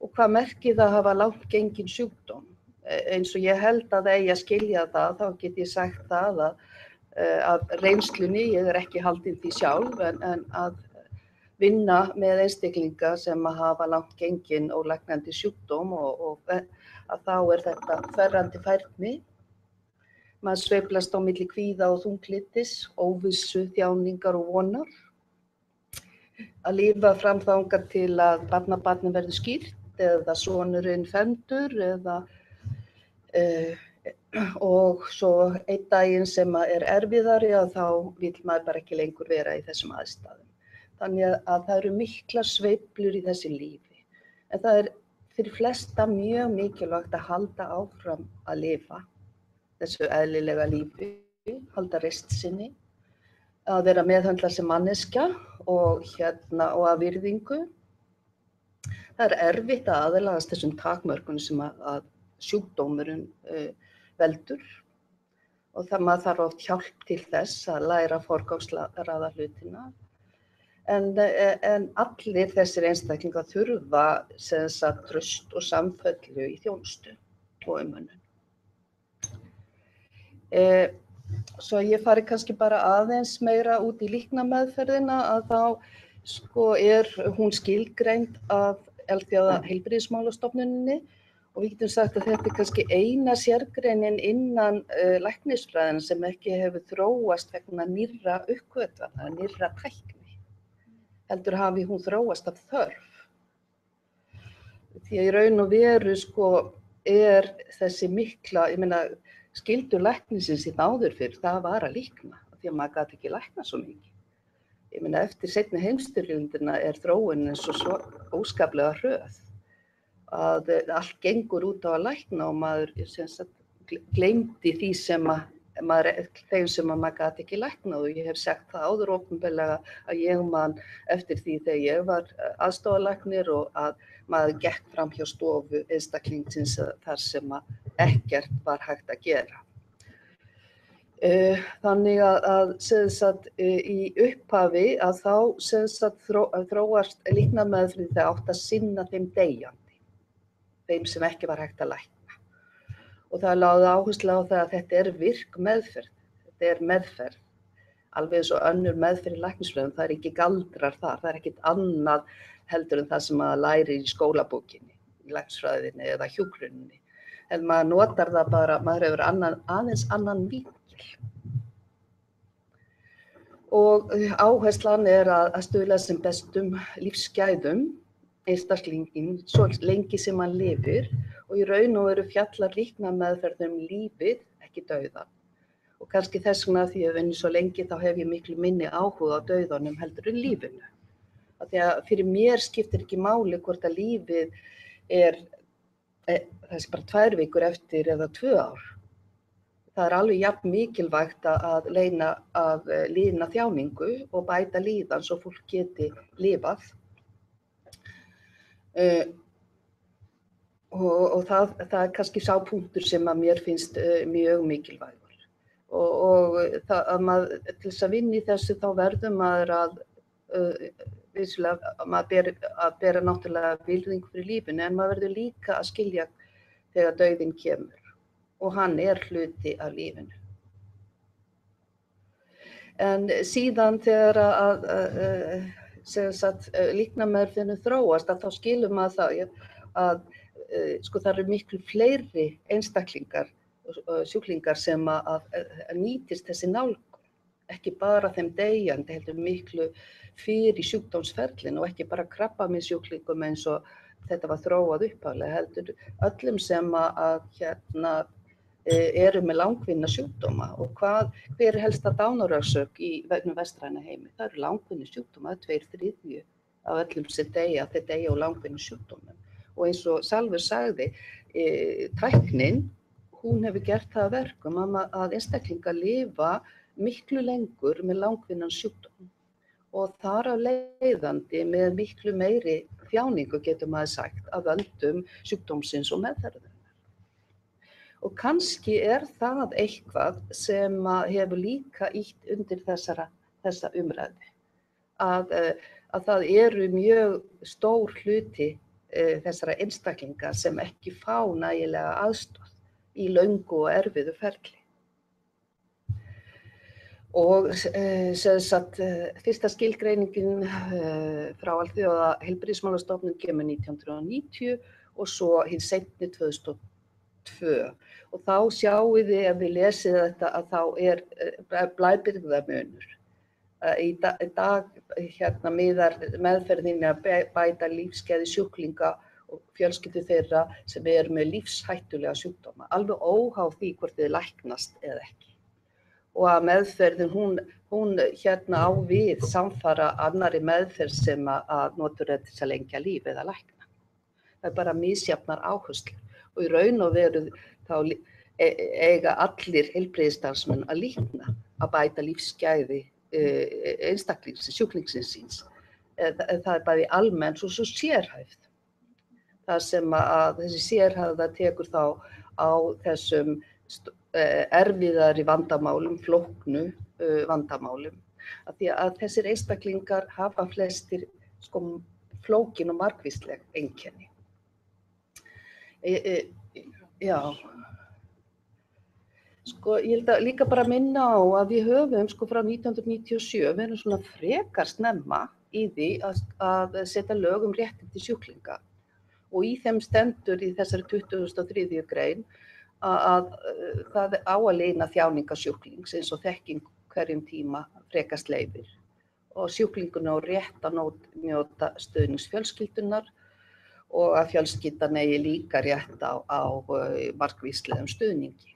Speaker 4: Og hvað merkir það að hafa langt gengin sjúkdóm? Eins og ég held að eigi að skilja það, þá get ég sagt það að reynslunni, ég er ekki haldin því sjálf, en að vinna með einstaklinga sem að hafa langt gengin og læknandi sjúkdóm og að þá er þetta þverrandi færni. Maður sveiflast á milli kvíða og þunglyndis, óvissu, þjáningar og vonar. Að lifa fram þangað til að barnabarnið verður skýrt eða sonurinn fermdur og svo einn daginn sem er erfiðari að þá vill maður bara ekki lengur vera í þessum aðstæðum. Þannig að það eru miklar sveiflur í þessu lífi. En það er fyrir flesta mjög mikilvægt að halda áfram að lifa þessu eðlilega lífi, halda reisn sinni, að vera meðhöndlað sem manneskja og að virðingu. Það er erfitt að aðlagast þessum takmörkunum sem að sjúkdómurinn veldur og maður þarf oft hjálp til þess að læra að forgangsraða hlutina. En allir þessir einstaklingar þurfa traust og samfellu í þjónustu og umönnun. Svo ég fari kannski bara aðeins meira út í líknameðferðina að þá er hún skilgreind af Alþjóðaheilbrigðismálastofnuninni og við getum sagt að þetta er kannski eina sérgreinin innan læknisfræðina sem ekki hefur þróast vegna nýrra uppgötvana, nýrra tækni. Heldur hafi hún þróast af þörf. Því að í raun og veru er þessi mikla, ég meina skyldur læknisins í áður fyrr, það var að líkna, því að maður gat ekki lækna svo mikið. Ég meina eftir seinni heimsstyrjöldina er þróunin svo óskaplega hröð að allt gengur út á að lækna og maður gleymdi því þeim sem maður gat ekki læknað og ég hef sagt það áður opinberlega að ég man eftir því þegar ég var aðstoðarlæknir og að maður gekk fram hjá stofu einstaklingsins þar sem ekkert var hægt að gera. Þannig að í upphafi að þá þróast líknameðferð þegar átt að sinna þeim deyjandi, þeim sem ekki var hægt að lækna. Og það lagði áherslu á það að þetta er virk meðferð, þetta er meðferð, alveg eins og önnur meðferð í læknisfræðum, það er ekki galdrar þar, það er ekkert annað heldur en það sem maður lærir í skólabókinni, í læknisfræðinni eða hjúkruninni. En maður notar það bara, maður hefur aðeins annan vinkil. Og áherslan er að stuðla sem bestum lífsgæðum einstaklinginn svo lengi sem hann lifir og í raun og veru fjallar líknameðferð lífið, ekki dauðan. Og kannski þess vegna því að vinni svo lengi þá hef ég miklu minni áhuga á dauðanum heldur en lífinu. Því að fyrir mér skiptir ekki máli hvort að lífið það sé bara 2 vikur eftir eða 2 ár. Það er alveg jafn mikilvægt að lína þjáningu og bæta líðan svo fólk geti lifað. Og það er kannski sá punktur sem að mér finnst mjög mikilvægur. Og til þess að vinna í þessu þá verður maður maður bera náttúrulega virðingu fyrir lífinu en maður verður líka að skilja þegar dauðinn kemur og hann er hluti af lífinu. En síðan þegar líknameðferðin þróast að þá skilur maður það það eru miklu fleiri einstaklingar, sjúklingar sem að nýtist þessi nálgun, ekki bara þeim deyjandi heldur miklu fyrir sjúkdómsferlinu og ekki bara krabbameinssjúklingum eins og þetta var þróað upphaflega heldur öllum sem eru með langvinna sjúkdóma og hver er helsta dánarorsök í vestræna heimi? Það eru langvinni sjúkdóma, 2/3 af öllum sem deyja, þeir deyja á langvinni sjúkdómum. Og eins og Salvör sagði, tæknin, hún hefur gert það að verkum að einstaklingar lifa
Speaker 7: miklu lengur með langvinnan sjúkdóm og þar af leiðandi með miklu meiri þjáningu getur maður sagt af völdum sjúkdómsins og meðferðarinnar. Og kannski það eitthvað sem hefur líka ýtt undir þessa umræðu, að það eru mjög stór hluti þessara einstaklinga sem ekki fá nægilega aðstoð í löngu og erfiðu ferli. Og fyrsta skilgreiningin frá Alþjóða heilbrigðismálastofnun kemur 1990 og svo hinn seinni 2002. Og þá sjáum við ef við lesið þetta að þá blæbrigðamunur. Í dag miðar meðferðinni að bæta lífsgæði sjúklinga og fjölskyldu þeirra sem með lífshættulega sjúkdóma, alveg óháð því hvort þið læknast eða ekki. Og að meðferðin hún á við samfara annarri meðferð sem að notur til að lengja líf eða lækna. Það bara misjafnar áherslur og í raun og veru þá eiga allir heilbrigðisstarfsmenn að líkna að bæta lífsgæði sjúklingsins síns. Það bæði almennt og svo sérhæfð. Það sem að þessi sérhæfða tekur þá á þessum erfiðari vandamálum, flóknu vandamálum. Af því að þessir einstaklingar hafa flestir flókin og margvísleg einkenni. Já. Ég held að líka bara minna á að við höfum frá 1997 verið svona frekar snemma í því að setja lög réttindi sjúklinga og í þeim stendur í þessari 23. grein að það á að leyna þjáningar sjúklings eins og þekking hverjum tíma frekast leyfir og sjúklingurinn á rétt að njóta stuðnings fjölskyldunar og að fjölskyldan eigi líka rétt á margvíslegum stuðningi.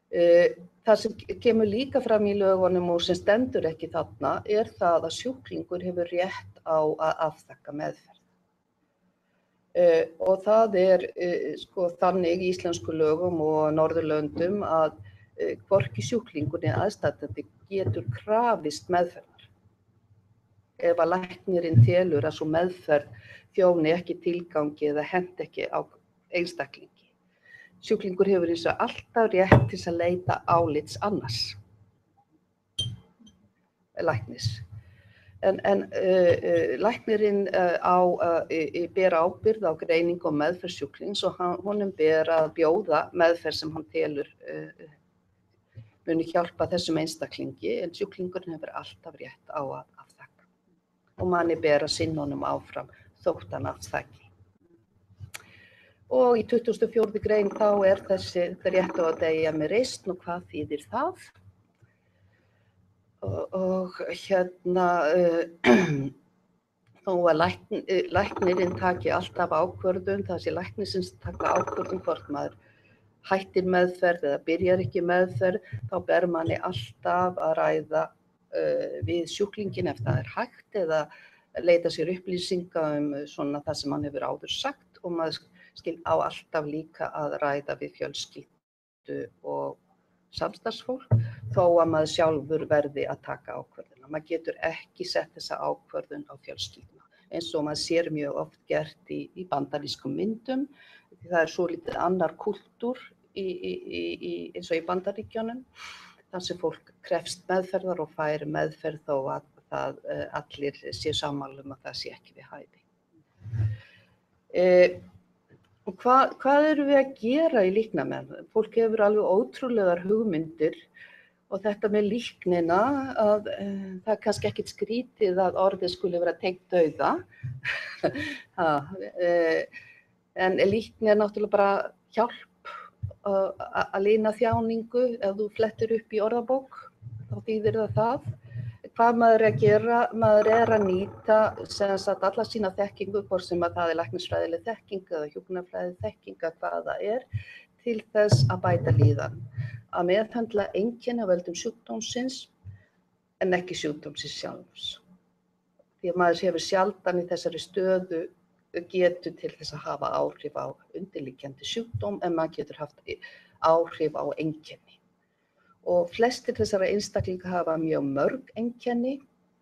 Speaker 7: Það sem kemur líka fram í lögunum og sem stendur ekki þarna það að sjúklingur hefur rétt á að afþakka meðferð. Og það þannig í íslensku lögum og Norðurlöndum að hvorki sjúklingur né aðstandandi getur krafist meðferðar. Ef að læknirinn telur að sú meðferð þjóni ekki tilgangi eða henti ekki á einstaklingi. Sjúklingur hefur hins vegar alltaf rétt til að leita álits annars læknis. En læknirinn ber ábyrgð á greiningu og meðferð sjúklings og honum ber að bjóða meðferð sem hann telur muni hjálpa þessum einstaklingi, en sjúklingurinn hefur alltaf rétt á að afþakka. Og manni ber að sinna honum áfram þótt hann afþakki. Og í 24. grein þá þessi rétt á að deyja með reisn og hvað þýðir það? Og þó að læknirinn taki alltaf ákvörðun, það sé læknisins taka ákvörðun hvort maður hættir meðferð eða byrjar ekki meðferð, þá ber manni alltaf að ræða við sjúklingin ef það hægt eða leita sér upplýsinga svona það sem hann hefur áður sagt og maður á alltaf líka að ræða við fjölskyldu og samstarfsfólk þó að maður sjálfur verði að taka ákvörðuna. Maður getur ekki sett þessa ákvörðun á fjölskylduna eins og maður sér mjög oft gert í bandarískum myndum. Það svolítið annar kúltúr eins og í Bandaríkjunum þar sem fólk krefst meðferðar og fær meðferð þó að allir sé sammála að það sé ekki við hæfi. Og hvað erum við að gera í líknarmeðferð? Fólk hefur alveg ótrúlegar hugmyndir og þetta með líknina, það er kannski ekkert skrítið að orðið skuli vera tengt dauða. En líkni náttúrulega bara hjálp að lina þjáningu. Ef þú flettir upp í orðabók, þá þýðir það. Hvað maður að gera? Maður að nýta alla sína þekkingu, hvort sem að það læknisfræðileg þekking eða hjúkrunarfræðileg þekking, hvað það til þess að bæta líðan. Að meðhöndla einkenni af völdum sjúkdómsins en ekki sjúkdómsins sjálfs. Því að maður hefur sjaldan í þessari stöðu getu til þess að hafa áhrif á undirliggjandi sjúkdóm en maður getur haft áhrif á einkenni. og flestir þessara einstaklinga hafa mjög mörg einkenni,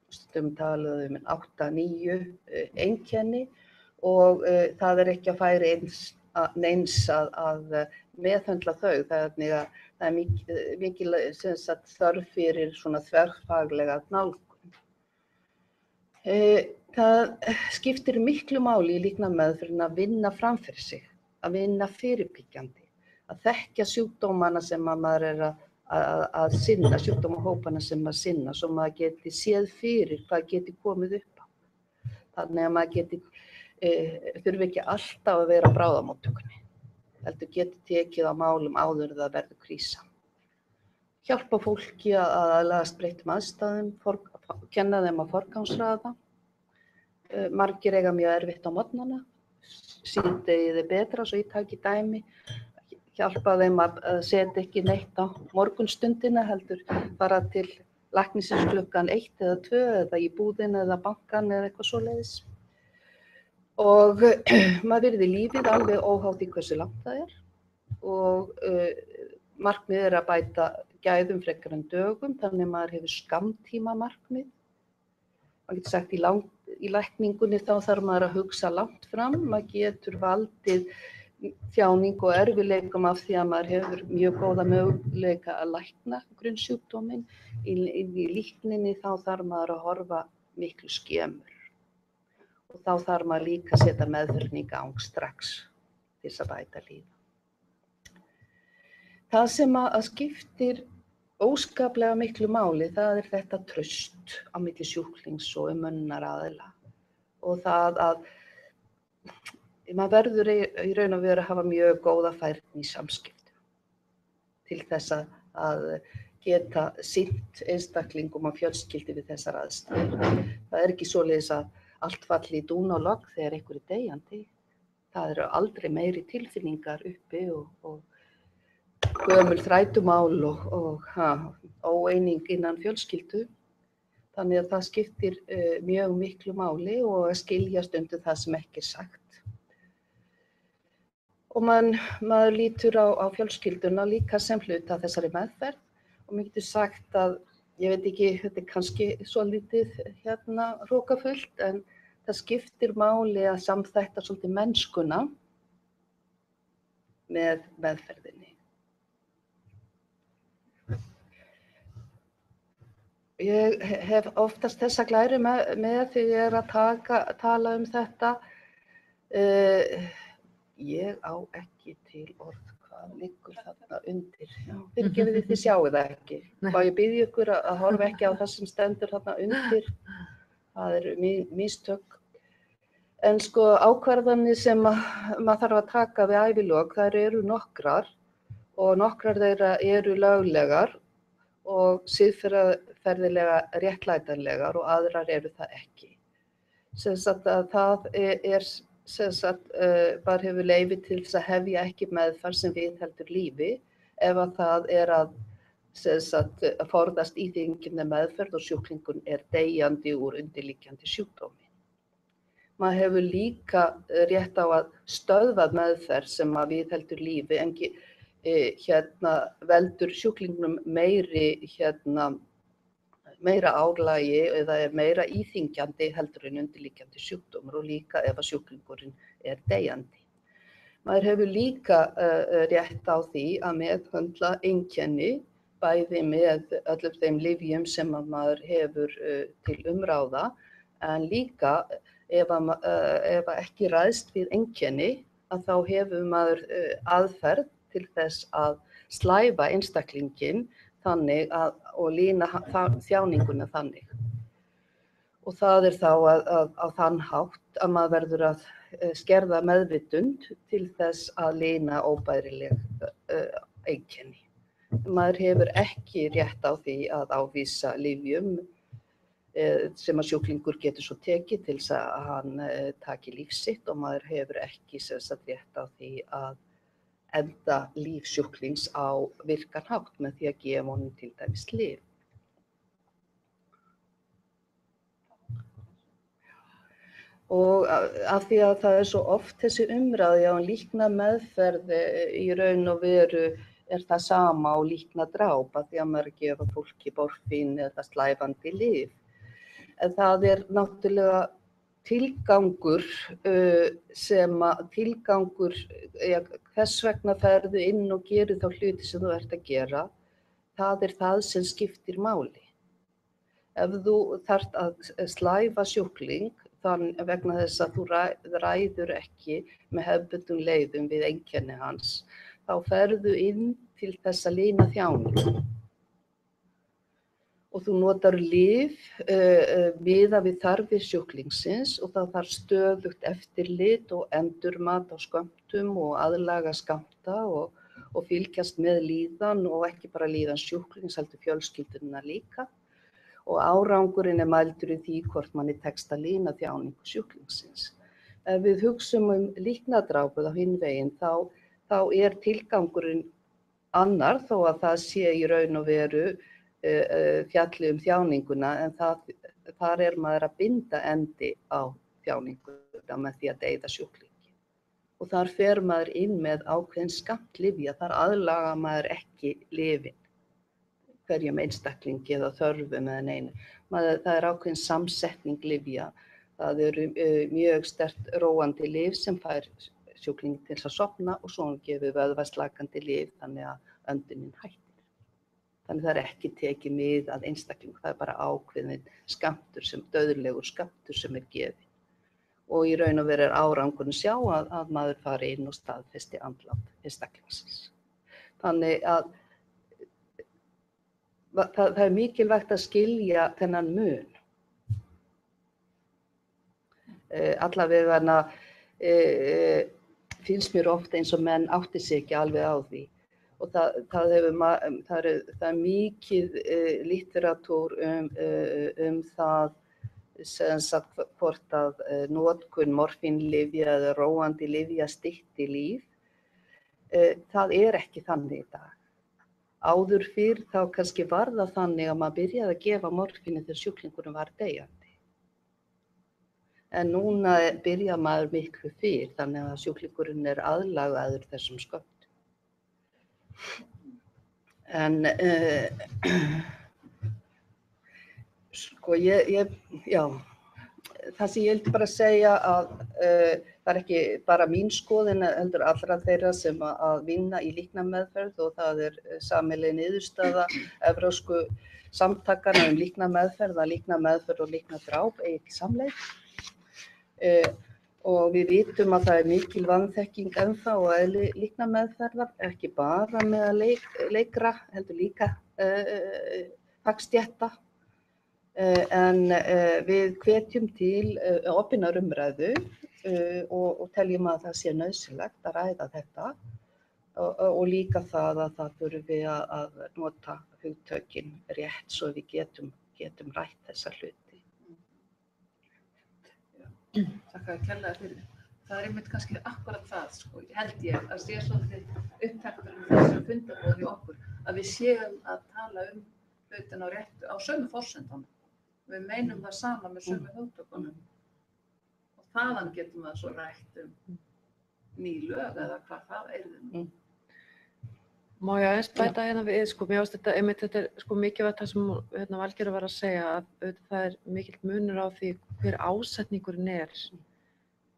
Speaker 7: stundum talað um 8-9 einkenni og það er ekki að færi neins að meðhöndla þau, þannig að það er mikil þörf fyrir svona þverfaglega nálgun. Það skiptir miklu máli í líknarmeðferðinni að vinna framfyrir sig, að vinna fyrirbyggjandi, að þekkja sjúkdómana sem maður að sinna, sjúkdómahópana sem maður sinna, svo maður geti séð fyrir hvað geti komið upp á. Þannig að maður þurfi ekki alltaf að vera á bráðamóttökunni, heldur geti tekið á málum áður en það verður krísa. Hjálpa fólki að aðlagast breyttum aðstæðum, kenna þeim að forgangsraða. Margir eiga mjög erfitt á morgnana, síðdegið er betra, svo ég taki dæmi. Hjálpa þeim að setja ekki neitt á morgunstundina, heldur bara til læknisins klukkan 1 eða 2 eða í búðina eða bankan eða eitthvað svoleiðis. Og maður virði lífið alveg óháð því hversu langt það er og markmið er að bæta gæðum frekar en dögum, þannig maður hefur skammtíma markmið. Maður getur sagt í lækningunni þá þarf maður að hugsa langt fram, maður getur valdið þjáning og erfiðleikum af því að maður hefur mjög góða möguleika að lækna grunnsjúkdóminn. Í líkninni þá þarf maður að horfa miklu skemur. Og þá þarf maður líka að setja meðferðin í gang strax til þess að bæta líf. Það sem að skiptir óskaplega miklu máli, það er þetta traust á milli sjúklings og umönnunaraðila. Og það að maður verður í raun og veru að hafa mjög góða færni í samskiptum til þess að geta sinnt einstaklingum og fjölskyldu við þessar aðstæður. Það er ekki svoleiðis að allt falli í dún og logn þegar einhver er deyjandi. Það eru aldrei meiri tilfinningar uppi og gömul þrætumál og óeining innan fjölskyldu. Þannig að það skiptir mjög miklu máli og að skilja stundum það sem ekki er sagt. Og maður lítur á fjölskylduna líka sem hluta af þessari meðferð og maður getur sagt að, ég veit ekki, þetta er kannski svolítið hrókafullt, en það skiptir máli að samþætta svolítið mennskuna með meðferðinni. Ég hef oftast þessa glæru með þegar ég er að tala um þetta. Ég á ekki til orð hvað liggur þarna undir. Fyrirgefið þið sjáu það ekki. Má ég biðja ykkur að horfa ekki á það sem stendur þarna undir. Það eru mistök. En sko ákvarðanir sem maður þarf að taka við ævilok, þær eru nokkrar og nokkrar þeirra eru löglegar og siðferðilega réttlætanlegar og aðrar eru það ekki. Sem sagt að það er bara hefur leyfi til þess að hefja ekki meðferð sem viðheldur lífi ef að það er að forðast íþyngjandi meðferð og sjúklingur er deyjandi úr undirliggjandi sjúkdómi. Maður hefur líka rétt á að stöðva meðferð sem að viðheldur lífi en veldur sjúklingnum meira álagi eða er meira íþyngjandi heldur en undirliggjandi sjúkdómur og líka ef að sjúklingurinn er deyjandi. Maður hefur líka rétt á því að meðhöndla einkenni bæði með öllum þeim lyfjum sem maður hefur til umráða en líka ef ekki ræðst við einkenni að þá hefur maður aðferð til þess að slæva einstaklinginn þannig og lína þjáninguna þannig. Og það er þá á þann hátt að maður verður að skerða meðvitund til þess að lína óbærileg einkenni. Maður hefur ekki rétt á því að ávísa lyfjum sem að sjúklingur getur svo tekið til þess að hann taki líf sitt og maður hefur ekki rétt á því að enda líf sjúklings á virkan hátt með því að gefa honum til dæmis lyf. Og af því að það er svo oft þessi umræða, líknarmeðferð í raun og veru það sama og líknardráp að því að maður er að gefa fólki morfín eða slævandi lyf. En það náttúrulega tilgangur hvers vegna ferðu inn og gerir þá hluti sem þú ert að gera, það það sem skiptir máli. Ef þú þarft að slæva sjúkling vegna þess að þú ræður ekki með hefðbundnum leiðum við einkenni hans, þá ferðu inn til þess að lina þjáningu. Og þú notar lyf miðað við þarfir sjúklingsins og það þarf stöðugt eftirlit og endurmat á skömmtum og aðlaga skammta og fylgjast með líðan og ekki bara líðan sjúklings heldur fjölskylduna líka. Og árangurinn mældur í því hvort manni tekst að lina þjáningu sjúklingsins. Ef við hugsum líknardrápið á hinn veginn, þá tilgangurinn annar þó að það sé í raun og veru fjalli þjáninguna, en þar maður að binda endi á þjáninguna með því að deyða sjúklingi. Og þar fer maður inn með ákveðin skammt lyfja, þar aðlaga maður ekki lyfin hverjum einstaklingi eða þörfum eða neinu. Það ákveðin samsetning lyfja. Það mjög sterkt róandi lyf sem fær sjúklingi til að sofna og svo gefur vöðvaslakandi lyf þannig að öndunin hættir. Þannig það ekki tekið mið að einstakling, það bara ákveðin skammtur dauðlegur skammtur sem gefinn. Og í raun og veru árangurinn sjá að maður fari inn og staðfesti andlát einstaklingsins. Þannig að það mikilvægt að skilja þennan mun. Allavega finnst mér ofta eins og menn átti sig ekki alveg á því. Og það mikið litteratúr það sem sagt hvort að notkun morfínlyfja eða róandi lyfja stytti líf. Það ekki þannig í dag. Áður fyrr þá kannski var það þannig að maður byrjaði að gefa morfínu þegar sjúklingurinn var deyjandi. En núna byrjar maður miklu fyrr þannig að sjúklingurinn aðlagaður þessum skömmtum. En það sem ég vildi bara segja að það ekki bara mín skoðun heldur allra þeirra sem að vinna í líknarmeðferð og það sameiginleg niðurstaða evrópsku samtakanna líknarmeðferð að líknarmeðferð og líknardráp eigi ekki samleið. Og við vitum að það mikil vanþekking ennþá og eðli líknarmeðferðar, ekki bara með leikra, heldur líka fagstétta. En við hvetjum til opinnar umræðu og teljum að það sé nauðsynlegt að ræða þetta og líka það að það þurfi að nota hugtökin rétt svo við getum rætt þessa hluti.
Speaker 2: Þakka þér kærlega fyrir. Það einmitt kannski akkurat það, held ég, að sé svolítið upptaktur þessu fundarboði hjá okkur, að við séum að tala hlutina á sömu forsendunum. Við meinum það sama með sömu hugtökunum. Og þaðan getum við svo rætt ný lög eða hvað það
Speaker 6: Má ég aðeins bæta hérna við, mér finnst þetta mikilvægt það sem Valgerður var að segja, að það mikill munur á því hver ásetningurinn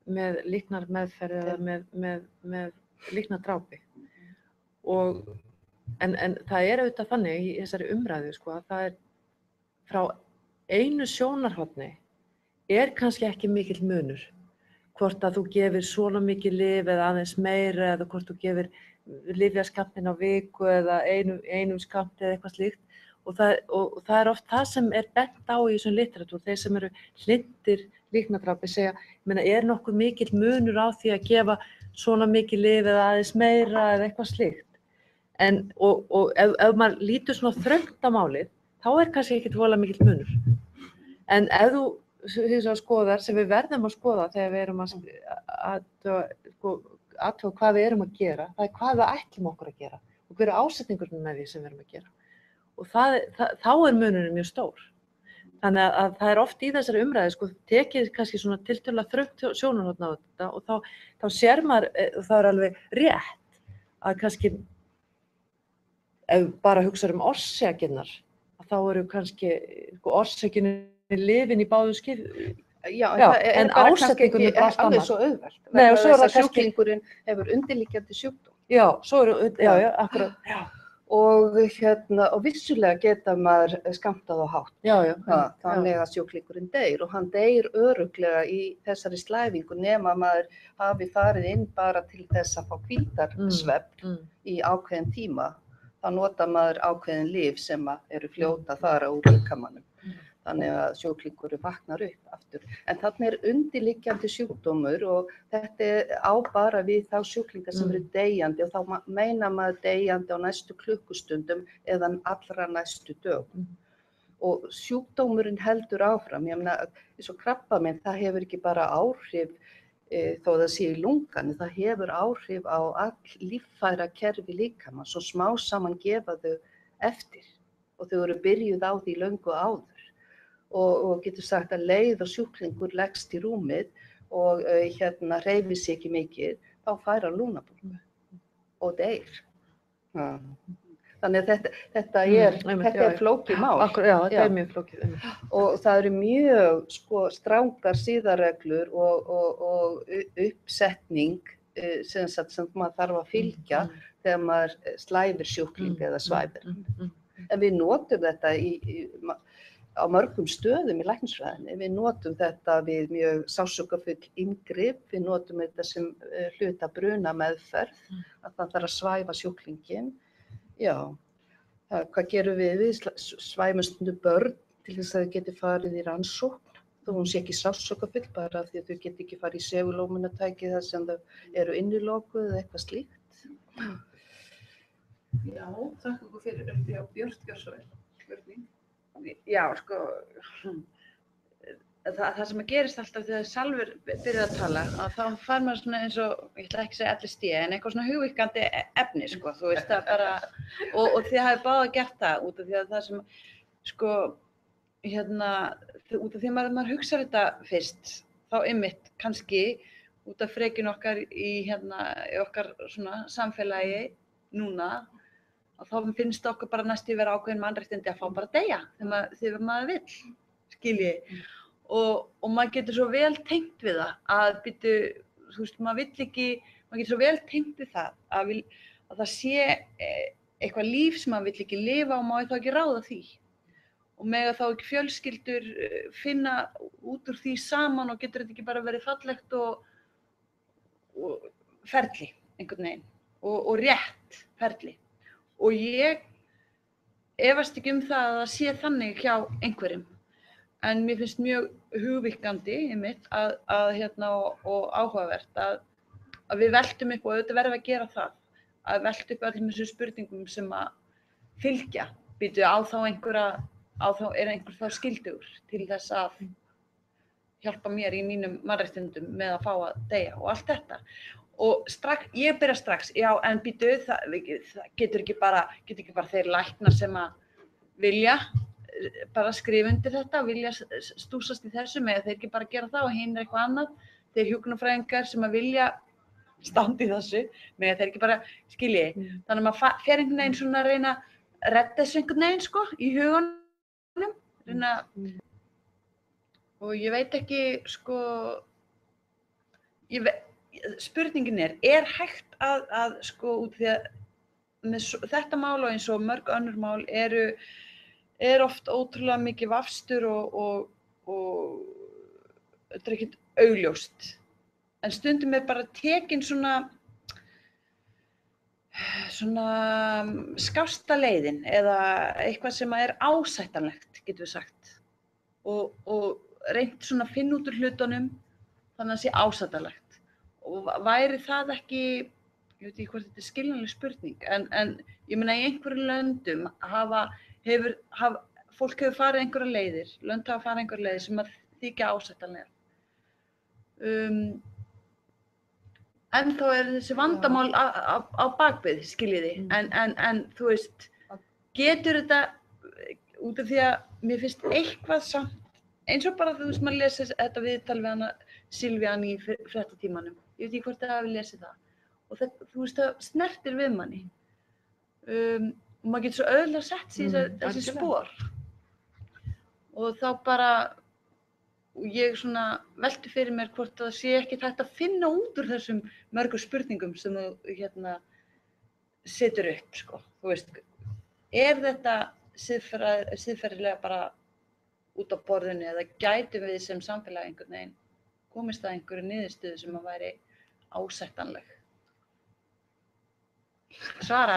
Speaker 6: með líknarmeðferð eða með líknardrápi. En það auðvitað þannig í þessari umræðu að það frá einu sjónarhorni kannski ekki mikill munur. Hvort að þú gefir svona mikið lyf eða aðeins meira eða hvort þú gefir lyfjaskammtinn á viku eða einum skammti eða eitthvað slíkt. Og það oft það sem bent á í þessum litteratúr, þeir sem eru hlynntir líknardrápi segja, nokkuð mikill munur á því að gefa svona mikið lyf eða aðeins meira eða eitthvað slíkt. Og ef maður lítur svona þröngt á málið, þá kannski ekkert voðalega mikill munur. En ef þú skoðar, sem við verðum að skoða þegar við erum að athuga hvað við erum að gera, það hvað við ætlum okkur að gera og hver ásetningurinn með því sem við erum að gera. Og þá munurinn mjög stór. Þannig að það oft í þessari umræðu tekið kannski svona tiltölulega þröngt sjónarhorn á þetta og þá sér maður, og það alveg rétt, að kannski ef bara hugsa orsakirnar, þá eru kannski orsakinu lyfin í báðum skip.
Speaker 7: Já,
Speaker 6: Já,
Speaker 7: það
Speaker 6: en
Speaker 7: bara kannski
Speaker 6: ásetningurinn
Speaker 7: ekki
Speaker 6: er allt
Speaker 7: alveg
Speaker 6: annað.
Speaker 7: svo auðvelt.
Speaker 6: Nei, og
Speaker 7: Vegna
Speaker 6: svo er
Speaker 7: þess að
Speaker 6: það kannski-
Speaker 7: sjúklingurinn hefur undirliggjandi sjúkdóm.
Speaker 6: Já, svo eru, já, akkurat. Já,
Speaker 7: Og vissulega geta maður skammtað á hátt.
Speaker 6: já.
Speaker 7: Þannig að sjúklingurinn deyr og hann deyr örugglega í þessari slæfingu nema maður hafi farið inn bara til þess að fá hvíldarsvefn í ákveðin tíma. Þá notar maður ákveðin lyf sem eru fljóta að fara úr líkamanum. Þannig að sjúklingurinn vaknar upp aftur. En þarna undirliggjandi sjúkdómur og þetta á bara við þá sjúklingar sem eru deyjandi og þá meina maður deyjandi á næstu klukkustundum eða allra næstu dögum. Og sjúkdómurinn heldur áfram. Ég meina, eins og krabbamein, það hefur ekki bara áhrif þó það sé í lungan, það hefur áhrif á all líffærakerfi líkamans og smá saman gefa þau eftir og þau eru byrjuð á því löngu áður. Og getur sagt að leið og sjúklingur leggst í rúmið og hreyfir sig ekki mikið, þá fær hann lungnabólgu og deyr. Þannig að þetta er flókið mál.
Speaker 6: Já, þetta er mjög flókið.
Speaker 7: Og það eru mjög strangar siðareglur og uppsetning sem maður þarf að fylgja þegar maður slæfir sjúkling eða svæfir. En við notum þetta á mörgum stöðum í læknisfræðinni. Við notum þetta við mjög sársaukafull inngrip, við notum þetta sem hluta brunameðferð, að það þarf að svæfa sjúklinginn. Já, hvað gerum við? Við svæfum stundum börn til þess að þau geti farið í rannsókn, þó hún sé ekki sársaukafull, bara af því að þau geti ekki farið í segulómunatæki þar sem þau eru innilokuð eða eitthvað slíkt.
Speaker 2: Já, þakka ykkur fyrir. Já, Björt, gjör svo vel. Spurning.
Speaker 5: Já, sko, það sem gerist alltaf þegar Salvör byrjar að tala, að þá fær maður svona eins og, ég ætla ekki að segja LSD, en eitthvað svona hugvíkandi efni, sko, þú veist það bara, og þið hafið báða gert það út af því að það sem, sko, út af því að maður hugsar þetta fyrst, þá einmitt kannski út af frekjun okkar í okkar svona samfélagi núna, að þá finnst okkur bara næstu vera ákveðin mannréttindi að fá bara að deyja þegar maður vill, skilji. Og maður getur svo vel tengt við það að þú veist, maður getur svo vel tengt við það að það sé eitthvað líf sem maður vill ekki lifa og maður þá ekki ráða því. Og mega þá ekki fjölskyldur finna út úr því saman og getur þetta ekki bara verið fallegt og ferli einhvern veginn og rétt ferli. Og ég efast ekki það að það sé þannig hjá einhverjum. En mér finnst mjög hugvíkkandi einmitt og áhugavert að við veltum upp og auðvitað verðum að gera það. Að velta upp öllum þessum spurningum sem að fylgja. Býtu á þá einhver þá skyldugur til þess að hjálpa mér í mínum mannréttindum með að fá að deyja og allt þetta. Og ég byrja strax, já, en býtu, það getur ekki bara þeir læknar sem að vilja bara skrifa undir þetta og vilja stúsast í þessu, með þeir ekki bara gera það og hinn eitthvað annað. Þeir hjúkrunarfræðingar sem að vilja standa í þessu, með þeir ekki bara skilji. Þannig að maður fer einhvern veginn svona að reyna að redda þessu einhvern veginn, sko, í huganum. Og ég veit ekki, sko, spurningin er hægt að sko út því að með þetta mál og eins og mörg önnur mál er oft ótrúlega mikið vafstur og þetta er ekkert augljóst. En stundum bara tekin svona skásta leiðin eða eitthvað sem er ásættanlegt, getum við sagt. Og reynt svona að finna út úr hlutunum þannig að það sé ásættanlegt. Og væri það ekki, ég veit ekki hvort þetta er skiljanleg spurning, en ég meina í einhverjum löndum fólk hefur farið einhverjar leiðir, lönd hafa farið einhverjar leiðir sem að þykja ásættanlegar. En þá þessi vandamál á bakvið, skiljiði, en þú veist, getur þetta, út af því að mér finnst eitthvað samt, eins og bara þú veist maður lesa þetta viðtal við hana Silvían í fréttatímanum. Ég veit ekki hvort það hafi lesið það. Og þú veist, það snertir við manni. og maður getur svo auðvitað sett sig í þessi
Speaker 6: algjörlega.
Speaker 5: spor. Og þá bara, og ég svona velti fyrir mér hvort það sé ekki hægt að finna út úr þessum mörgu spurningum sem þú setur upp, sko. Þú veist, þetta siðferðilega bara út á borðinu eða gætum við sem samfélag einhvern veginn komist að einhverju niðurstöðu sem að væri ásættanleg? Svara.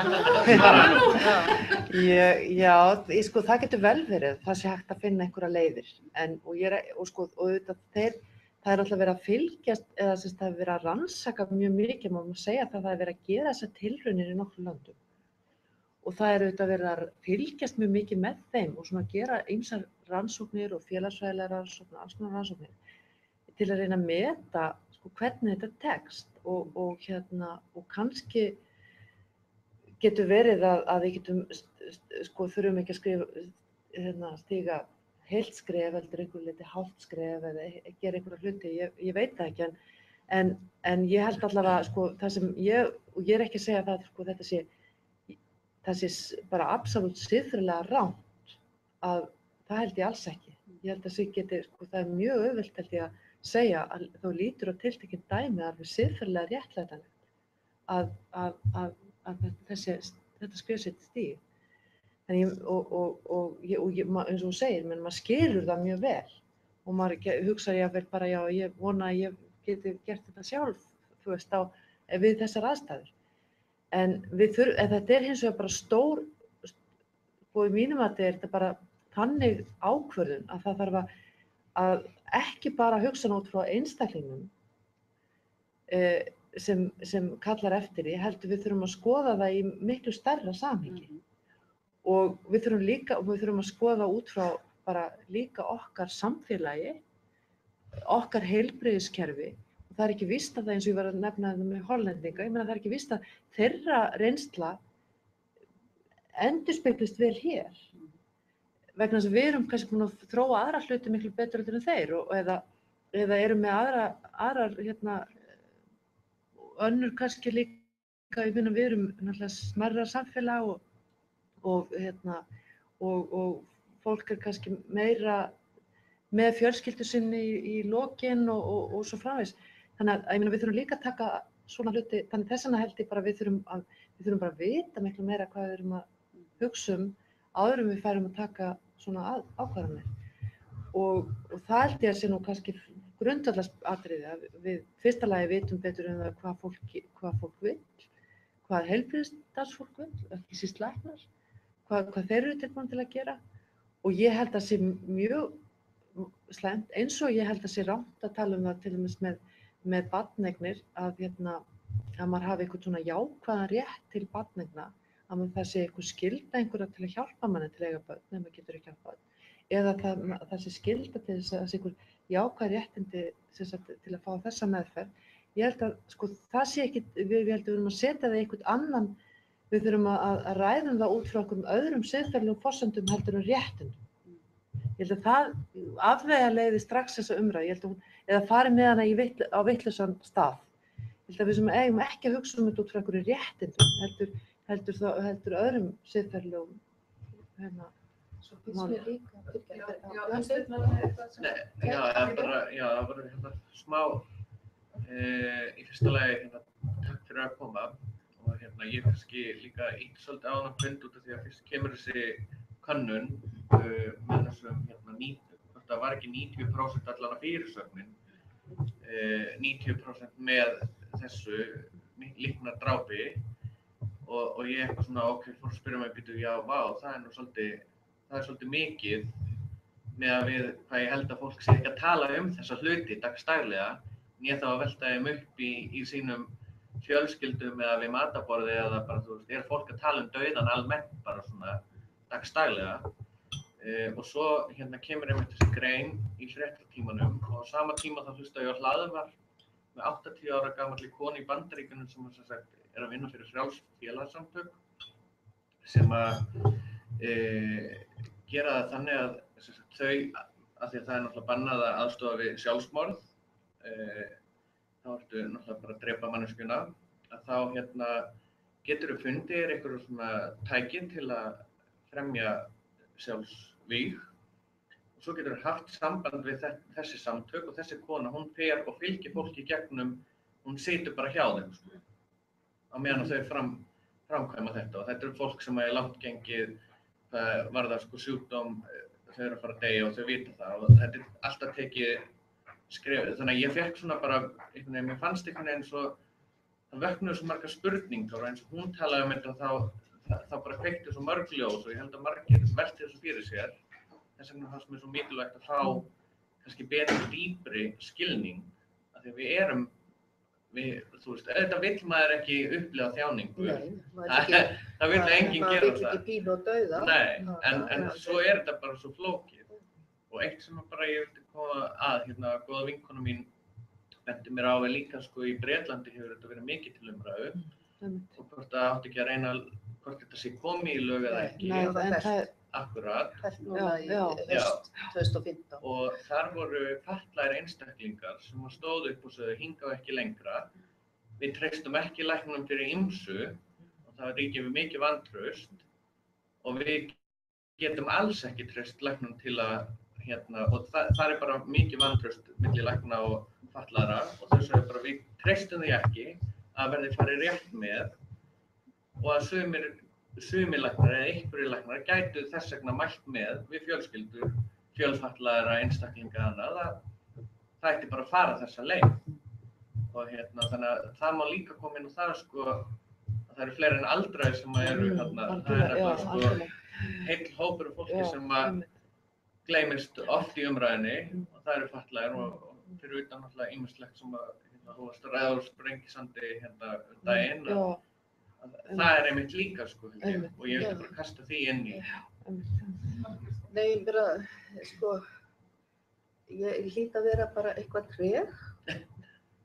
Speaker 6: Já, sko, það getur vel verið, það sé hægt að finna einhverja leiðir. Það er alltaf verið að fylgjast, eða það er verið að rannsaka mjög mikið, má segja að það er verið að gera þessar tilraunir í nokkrum löndum. Og það er auðvitað verið að fylgjast mjög mikið með þeim og svona gera ýmsar rannsóknir og félagsfræðilegar rannsóknir, alls konar rannsóknir, til að reyna að meta sko, hvernig þetta tekst og kannski getur verið að við getum, sko, þurfum ekki að stíga heilt skref, heldur einhver liti hálft skref eða gera einhverja hluti, ég veit það ekki, en ég held allavega, sko, það sem og ég er ekki að segja það, sko, það sé bara absolutt siðferðilega rangt, að það held ég alls ekki. Ég held að sko, það er mjög auðvelt, held ég að segja, að þá lítur á tiltekinn dæmi að við siðferðilega réttlætanlegt að þetta skref sitt stíg. Eins og þú segir, menn maður skilur það mjög vel og maður hugsa jafnvel bara, já, ég vona að ég geti gert þetta sjálf, þú veist, við þessar aðstæður. En þetta er hins vegar bara stór, og í mínum mati er þetta bara þannig ákvörðun að það þarf að ekki bara hugsa út frá einstaklingnum sem kallar eftir því, heldur við þurfum að skoða það í miklu stærra samhengi. Og við þurfum að skoða út frá bara líka okkar samfélagi, okkar heilbrigðiskerfi. Og það er ekki víst að það, eins og ég var að nefna þetta með Hollendinga, ég meina það er ekki víst að þeirra reynsla endurspeglist vel hér. Vegna þess að við erum kannski búin að þróa aðra hluti miklu betur en þeir eða erum með aðrar önnur kannski líka, ég meina við erum náttúrulega smærra samfélag og fólk er kannski meira með fjölskyldu sinni í lokin og svo framvegis. Þannig að ég meina við þurfum líka að taka svona hluti, þannig þess vegna held ég bara við þurfum bara að vita miklu meira hvað við erum að hugsa áður en við færum að taka svona ákvarðanir. Og það held ég að sé nú kannski grundvallaratriði að við fyrsta lagi vitum betur það hvað fólk vill, hvað heilbrigðisstarfsfólk vill, ekki síst læknar, hvað þeir eru tilbúin til að gera. Og ég held að sé mjög slæmt, eins og ég held að sé rangt að tala það til dæmis með barneignir, að maður hafi eitthvað svona jákvæðan rétt til barneigna, að það sé eitthvað skylda einhverja til að hjálpa manni til að eiga börn, ef maður getur ekki hjálpa börn. Eða það sé skylda til þess að það sé einhver jákvæð réttindi til að fá þessa meðferð. Ég held að sko, það sé ekki, við heldum við erum að setja það í einhvern annan, við þurfum að ræða það út frá einhverjum öðrum siðferðilegum forsendum heldur en réttindum. Ég held að það afvegaleiði strax þessa umræðu, eða fari með hana á vitlausan stað. Ég held að við sem eigum ekki að hugsa þetta út frá einhverju réttindum, heldur öðrum siðferðilegum
Speaker 3: Svo finnst mér líka.
Speaker 1: Það var smá, í fyrsta lagi takk fyrir að koma og ég kannski líka ítt svolítið á hana fund út af því að fyrst kemur þessi könnun með þessum það var ekki 90% allan af fyrirsögnin, 90% með þessu líknardrápi og ég eitthvað svona fór að spyrja mig býtu, já, vá, það er svolítið mikið með að við hvað ég held að fólk sé ekki að tala þessa hluti dagsdaglega, en ég þá að velta þeim upp í sínum fjölskyldum eða við matarborði eða bara, þú veist, fólk að tala dauðan almennt bara svona dagsdaglega. Og svo kemur einmitt þessi grein í fréttatímanum og á sama tíma þá hlusta ég á hlaðvarp með 80 ára gamalli konu í Bandaríkjunum sem að vinna fyrir frjáls félagasamtök sem að gera það þannig að þau, af því að það er náttúrulega bannað að aðstoða við sjálfsmorð, þá ertu náttúrulega bara að drepa manneskjuna, að þá geturðu fundið þér einhverju svona tæki til að fremja sjálfsvíg og svo geturðu haft samband við þessi samtök og þessi kona, hún fer og fylgir fólki gegnum, hún situr bara hjá þeim sko, á meðan þau framkvæma þetta og þetta fólk sem er langt gengið, það varðar sko sjúkdóm, þau eru að fara að deyja og þau vita það og þetta alltaf tekið skref, þannig að ég fekk svona bara einhvern veginn, mér fannst einhvern veginn svo, það vöknuðu svo margar spurningar og eins og hún talaði um þetta þá bara kveiktu svo mörg ljós og ég held að margir velti þessu fyrir sér, þess vegna fannst mér svo mikilvægt að fá kannski betri dýpri skilning, af því að við erum, þú veist, auðvitað vill maður ekki upplifa þjáningu. Það vill enginn gera það.
Speaker 7: Maður vill ekki pínu og dauða.
Speaker 1: Nei, en svo er þetta bara svo flókið. Og eitt sem bara ég vildi koma að, hérna, góða vinkona mín benti mér á líka, sko, í Bretlandi hefur þetta verið mikið til umræðu. Og hvort það átti ekki að reyna, hvort þetta sé komið í lög eða ekki.
Speaker 6: Nei, en það
Speaker 1: Akkurat.
Speaker 7: Fælt núna í haust 2015.
Speaker 1: Og þar voru fatlaðir einstaklingar sem stóðu upp og sögðu hingað ekki lengra. Við treystum ekki læknum fyrir ýmsu og það ríkir við mikið vantraust og við getum alls ekki treyst læknum til að og það er bara mikið vantraust milli lækna og fatlaðra og þau sögðu bara við treystum því ekki að verði farið rétt með og að sumir læknar eða einhverjir læknar gætu þess vegna mælt með við fjölskyldur, fjölfatlaðra einstaklinga annað, það ætti bara að fara þessa leið. Og þannig að það má líka koma inn á það sko, að það eru fleiri en aldraðir sem eru það er bara sko heill hópur af fólki sem að gleymist oft í umræðinni og það eru fatlaðir og fyrir utan náttúrulega ýmislegt sem að þú varst að ræða úr Sprengisandi daginn. Það er einmitt líka sko, og ég vildi bara kasta því inn í.
Speaker 7: Nei, bara, sko, ég hlýt að vera bara eitthvað treg.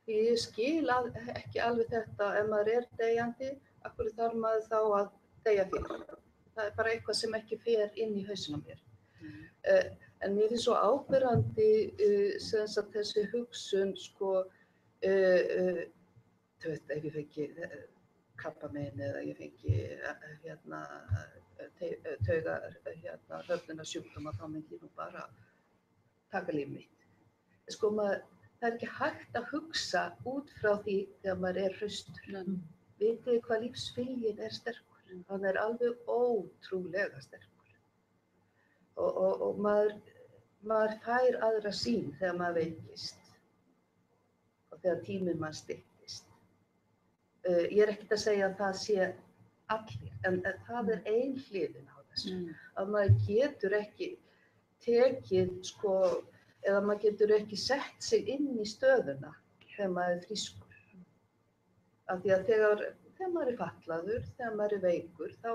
Speaker 7: Ég skil ekki alveg þetta, ef maður er deyjandi, af hverju þarf maður þá að deyja fyrir? Það er bara eitthvað sem ekki fer inn í hausinn á mér. En mér finnst svo áberandi sem sagt þessi hugsun, sko, þú veit, ef ég fengi krabbamein eða ég fengi höfnunarsjúkdóma þá myndi ég nú bara taka líf mitt. Sko það er ekki hægt að hugsa út frá því þegar maður er hraustur. Vitið þið hvað lífsviljinn er sterkur? Hann er alveg ótrúlega sterkur. Og maður fær aðra sýn þegar maður veikist og þegar tíminn mann styttist. Ég er ekkert að segja að það sé allir, en það er ein hliðin á þessu. Að maður getur ekki tekið, sko, eða maður getur ekki sett sig inn í stöðuna þegar maður er frískur. Af því að þegar maður er fatlaður, þegar maður er veikur, þá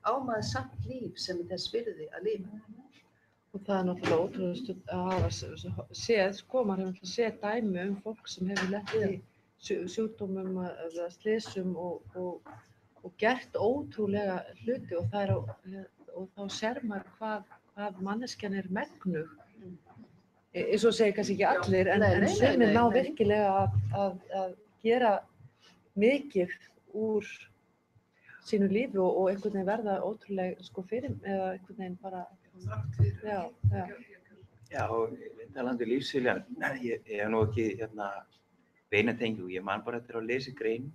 Speaker 7: á maður samt líf sem er þess virði að lifa.
Speaker 6: Og það er náttúrulega ótrúlega að hafa séð, sko, maður hefur séð dæmi fólk sem hefur lent í sjúkdómum eða slysum og gert ótrúlega hluti og þá sér maður hvað manneskjan er megnug. Eins og segir kannski ekki allir, en sumir ná virkilega að gera mikið úr sínu lífi og einhvern veginn verða ótrúlega sko fyrir, eða einhvern veginn bara,
Speaker 8: Já, talandi lífsviljan, ég hef nú ekki beina tengingu, ég man bara eftir að lesa grein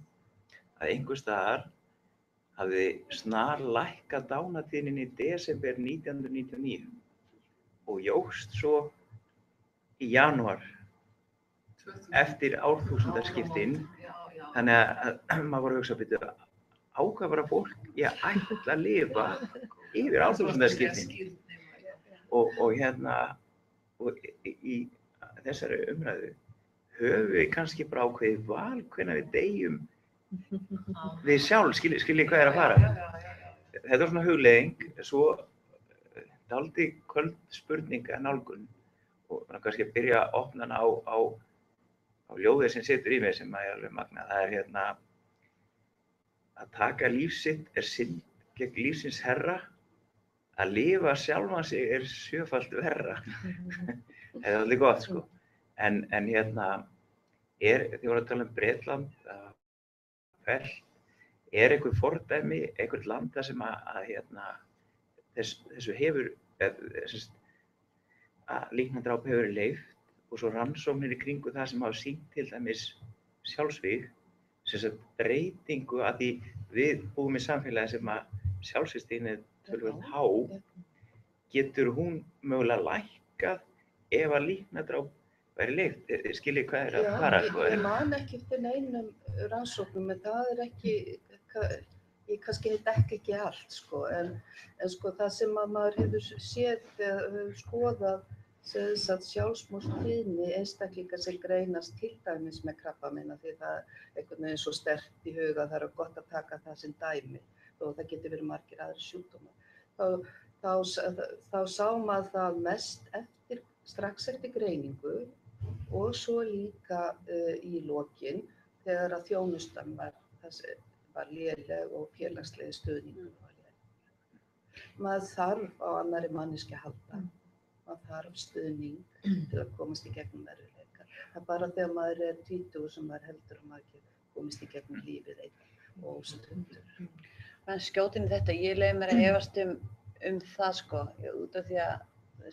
Speaker 8: að einhvers staðar hafði snarlækkað dánartíðnin í desember 1999 og jókst svo í janúar eftir árþúsundarskiptin, þannig að maður var að hugsa betur á hvað bara fólk ég ætla að lifa yfir árþúsundarskiptin og í þessari umræðu höfum við kannski bara ákveðið val hvenær við deyjum við sjálf, skiljið hvað er að fara. Þetta er svona hugleiðing, svo dálítið köld spurninga nálgun og kannski að byrja að opna hana á ljóðið sem situr í mig sem er alveg magnað. Það er að taka líf sitt er synd gegn lífsins herra, að lifa sjálfan sig er sjöfalt verra. Það er alveg gott sko. En þið voru að tala um Bretland, Fell, einhver fordæmi, einhvert land þar sem þessu hefur, að líknardráp hefur verið leyft og svo rannsóknir í kringu það sem hafa sýnt til dæmis sjálfsvíg, sem sagt breytingu að því við búum í samfélagi sem að sjálfsvígstíðnin er töluvert há, getur hún mögulega lækkað ef að líknardráp væri leyft. Skiljið hvað er að fara?
Speaker 7: Ég man ekki eftir neinum rannsóknum, en það ekki, ég kannski dekki ekki allt, sko, en sko það sem að maður hefur séð eða hefur skoðað sjálfsmorðstíðni einstaklinga sem greinast til dæmis með krabbamein, því það er einhvern veginn svo sterkt í huga, það er gott að taka það sem dæmi og það getur verið margir aðrir sjúkdómar. Þá sá maður það mest strax eftir greiningu og svo líka í lokin þegar að þjónustan var léleg og félagslegi stuðningur var léleg. Maður þarf á annarri manneskju að halda. Maður þarf stuðning til að komast í gegnum erfiðleika. Það er bara þegar maður er 20 sem maður heldur að maður komist í gegnum lífið einn og óstundur.
Speaker 5: En skjótin í þetta, ég leyfi mér að efast það, sko, út af því að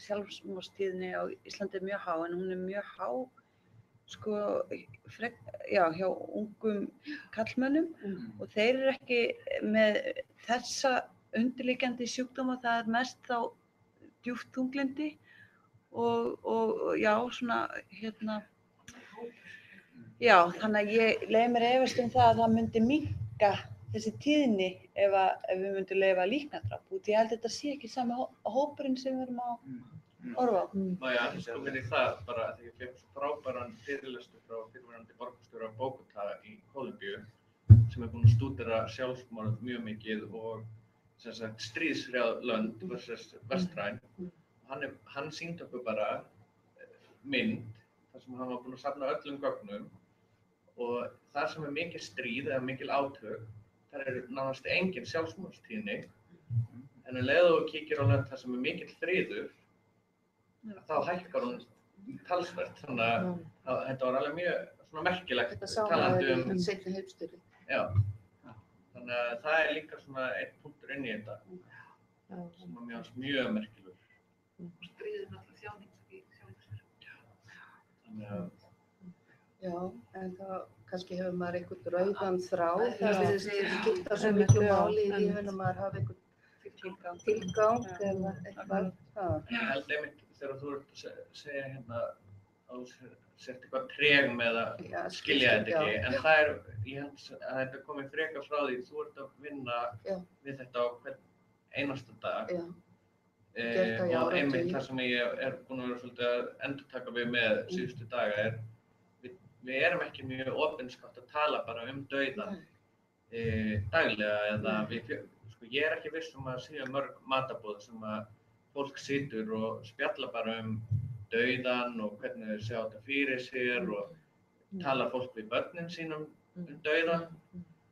Speaker 5: sjálfsmorðstíðni á Íslandi er mjög há, en hún er mjög há, sko, hjá ungum karlmönnum og þeir eru ekki með þessa undirliggjandi sjúkdóma, það er mest þá djúpt þunglyndi og já, svona, já, þannig að ég leyfi mér að efast það að það myndi minnka þessi tíðni ef við myndum leyfa líknardráp út. Ég held að þetta sé ekki sami hópurinn sem við erum að horfa á.
Speaker 1: Má ég aðeins koma inn í það bara þegar ég fékk svo frábæran fyrirlestur frá fyrrverandi borgarstjóra Bógotá í Kólumbíu sem er búinn að stúdera sjálfsmorð mjög mikið og sem sagt stríðshrjáð lönd versus vestræn. Hann sýndi okkur bara mynd þar sem hann var búinn að safna öllum gögnum og þar sem er mikil stríð eða mikil átök, þar er nánast engin sjálfsmorðstíðni, en leið og kíkir á lönd þar sem er mikill friður, þá hækkar hún talsvert, þannig að þetta var alveg mjög svona merkilegt talandi
Speaker 7: seinni heimsstyrjöld.
Speaker 1: Já, þannig að það er líka svona einn punktur inn í þetta sem er mjög merkilegur.
Speaker 2: Stríðir náttúrulega þjáning í sjálfu sér.
Speaker 1: Þannig að
Speaker 7: Já, en það kannski hefur maður einhvern rauðan þráð, það skipta svo miklu máli í lífinu, maður hafi einhvern tilgang eða eitthvað.
Speaker 1: Ég held einmitt þegar þú ert að segja hérna að þú sért eitthvað treg með að skilja þetta ekki, en það er, ég held að þetta komið frekar frá því, þú ert að vinna við þetta á hvern einasta dag. Og einmitt það sem ég er búinn að vera svolítið að endurtaka við með síðustu daga er við erum ekki mjög opinskátt að tala bara dauðann daglega eða sko, ég er ekki viss að séu mörg matarboð sem að fólk situr og spjalla bara dauðann og hvernig þau sjá þetta fyrir sér og tala fólk við börnin sínum dauðann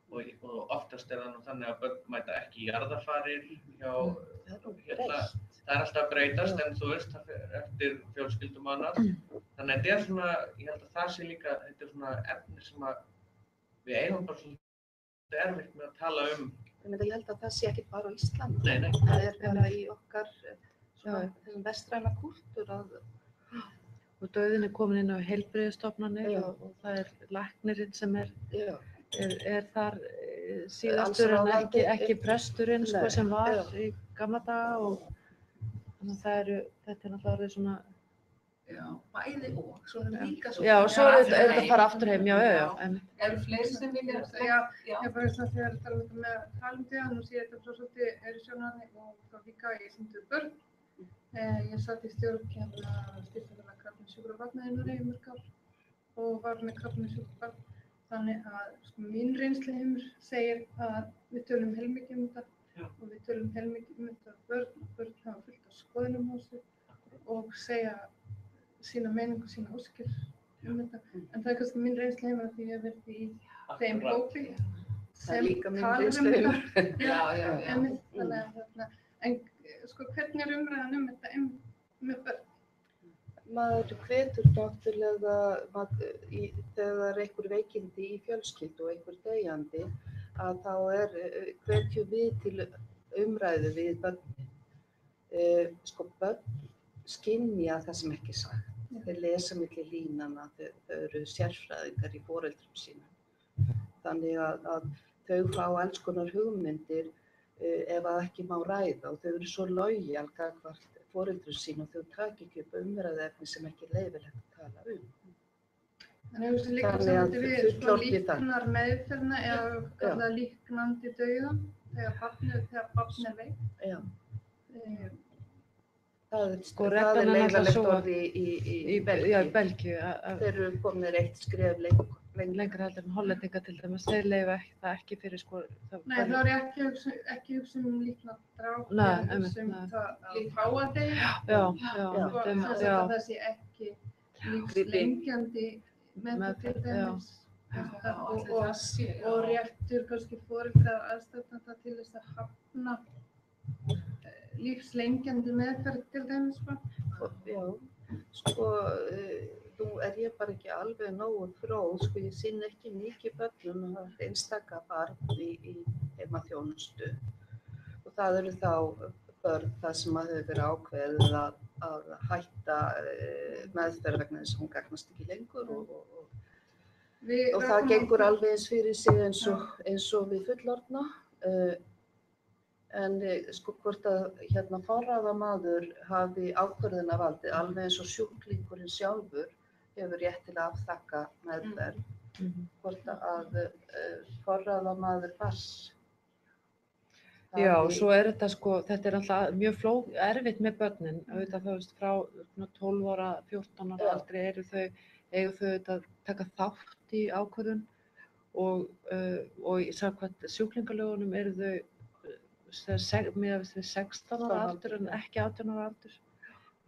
Speaker 1: og oftast er það nú þannig að börn mæta ekki í jarðarfarir hjá það er alltaf að breytast en þú veist það eftir fjölskyldum og annað. Þannig að þetta er svona, ég held að það sé líka, þetta er svona efni sem að við eigum bara svolítið erfitt með að tala
Speaker 7: Ég held að það sé ekki bara á Íslandi.
Speaker 1: Nei.
Speaker 7: Það er bara í okkar þessum vestræna kúltúr að
Speaker 6: og dauðinn er komin inn á heilbrigðisstofnanir og það er læknirinn sem er þar síðastur en ekki presturinn sko, sem var í gamla daga og þannig að þetta er náttúrulega orðið svona
Speaker 2: bæði og, svo er það líka svo.
Speaker 6: Já, og svo er þetta að fara aftur heim, já.
Speaker 2: Eru fleiri sem vilja segja? Já, bara svona þegar við talum með talumtíðan og sé þetta svo svolítið sjónarni og þá líka ég sýndu börn. Ég satt í stjórn styrkjafélag krabbameinssjúkra barna í Noregi í mörg ár og var með krabbameinssjúk barn. Þannig að sko, mín reynsluheimur segir að við tölum heilmikið þetta og við tölum heilmikið þetta börn hafa fullt af skoðunum á sig og segja sína meiningu, sína óskir þetta. En það er kannski mín reynsluheimur að því ég hef verið í þeim hópi sem talar þetta. Þannig að en sko, hvernig er umræðan þetta með börn?
Speaker 7: Maður hvetur náttúrulega þegar einhver veikindi í fjölskyldu og einhver deyjandi að þá hvetjum við til umræðu við börnin. Sko börn skynja það sem ekki er sagt. Þeir lesa milli línanna, þau eru sérfræðingar í foreldrum sínum. Þannig að þau fá alls konar hugmyndir ef að ekki má ræða og þau eru svo lojal gagnvart foreldrum sín og þau taka ekki upp umræðuefni sem ekki er leyfilegt að tala um.
Speaker 2: En hefur þessi líka
Speaker 7: Þannig að
Speaker 2: samvætti við
Speaker 7: fullorðið það.
Speaker 2: líknar meðferðina eða kallað líknandi dauðan þegar barn er veikt?
Speaker 7: Já.
Speaker 6: Sko,
Speaker 7: Það
Speaker 6: reglan
Speaker 7: er
Speaker 6: er náttúrulega
Speaker 7: leiðilegt
Speaker 6: sú að-
Speaker 7: orð í
Speaker 6: Já, í
Speaker 7: Belgíu.
Speaker 6: Belgíu.
Speaker 7: Þeir eru komin eitt skref lengur.
Speaker 6: Lengra heldur en Hollendinga til dæmis, þeir leyfa það ekki fyrir sko.
Speaker 2: Nei, þá er ég ekki hugsa um líknað dráp,
Speaker 6: Nei,
Speaker 2: ég er hugsa um
Speaker 6: einmitt,
Speaker 2: það að fá að deyja.
Speaker 6: Já,
Speaker 2: Sko,
Speaker 6: þeim-
Speaker 2: þess
Speaker 6: já.
Speaker 2: að það sé ekki lífslengjandi með til dæmis. Og réttur kannski foreldra og aðstandenda til þess að hafna lífslengjandi meðferð til dæmis.
Speaker 7: Já, sko, nú er ég bara ekki alveg nógu fróð, sko, ég sinni ekki mikið börnum og það er einstaka barn í heimaþjónustu og það eru þá börn þar sem að hefur verið ákveðið að hætta meðferð vegna þess að hún gagnast ekki lengur og það gengur alveg eins fyrir sig eins og við fullorðna. En sko hvort að forráðamaður hafi ákvörðunarvaldið alveg eins og sjúklingurinn sjálfur hefur rétt til að afþakka meðferð, hvort að forráðamaður barns.
Speaker 6: Já, svo er þetta sko, þetta er alltaf mjög erfitt með börnin, auðvitað þú veist frá 12 ára, 14 ára aldri eiga þau auðvitað að taka þátt í ákvörðun og samkvæmt sjúklingalögunum eru þau miðað við 16 ára aldur en ekki 18 ára aldur.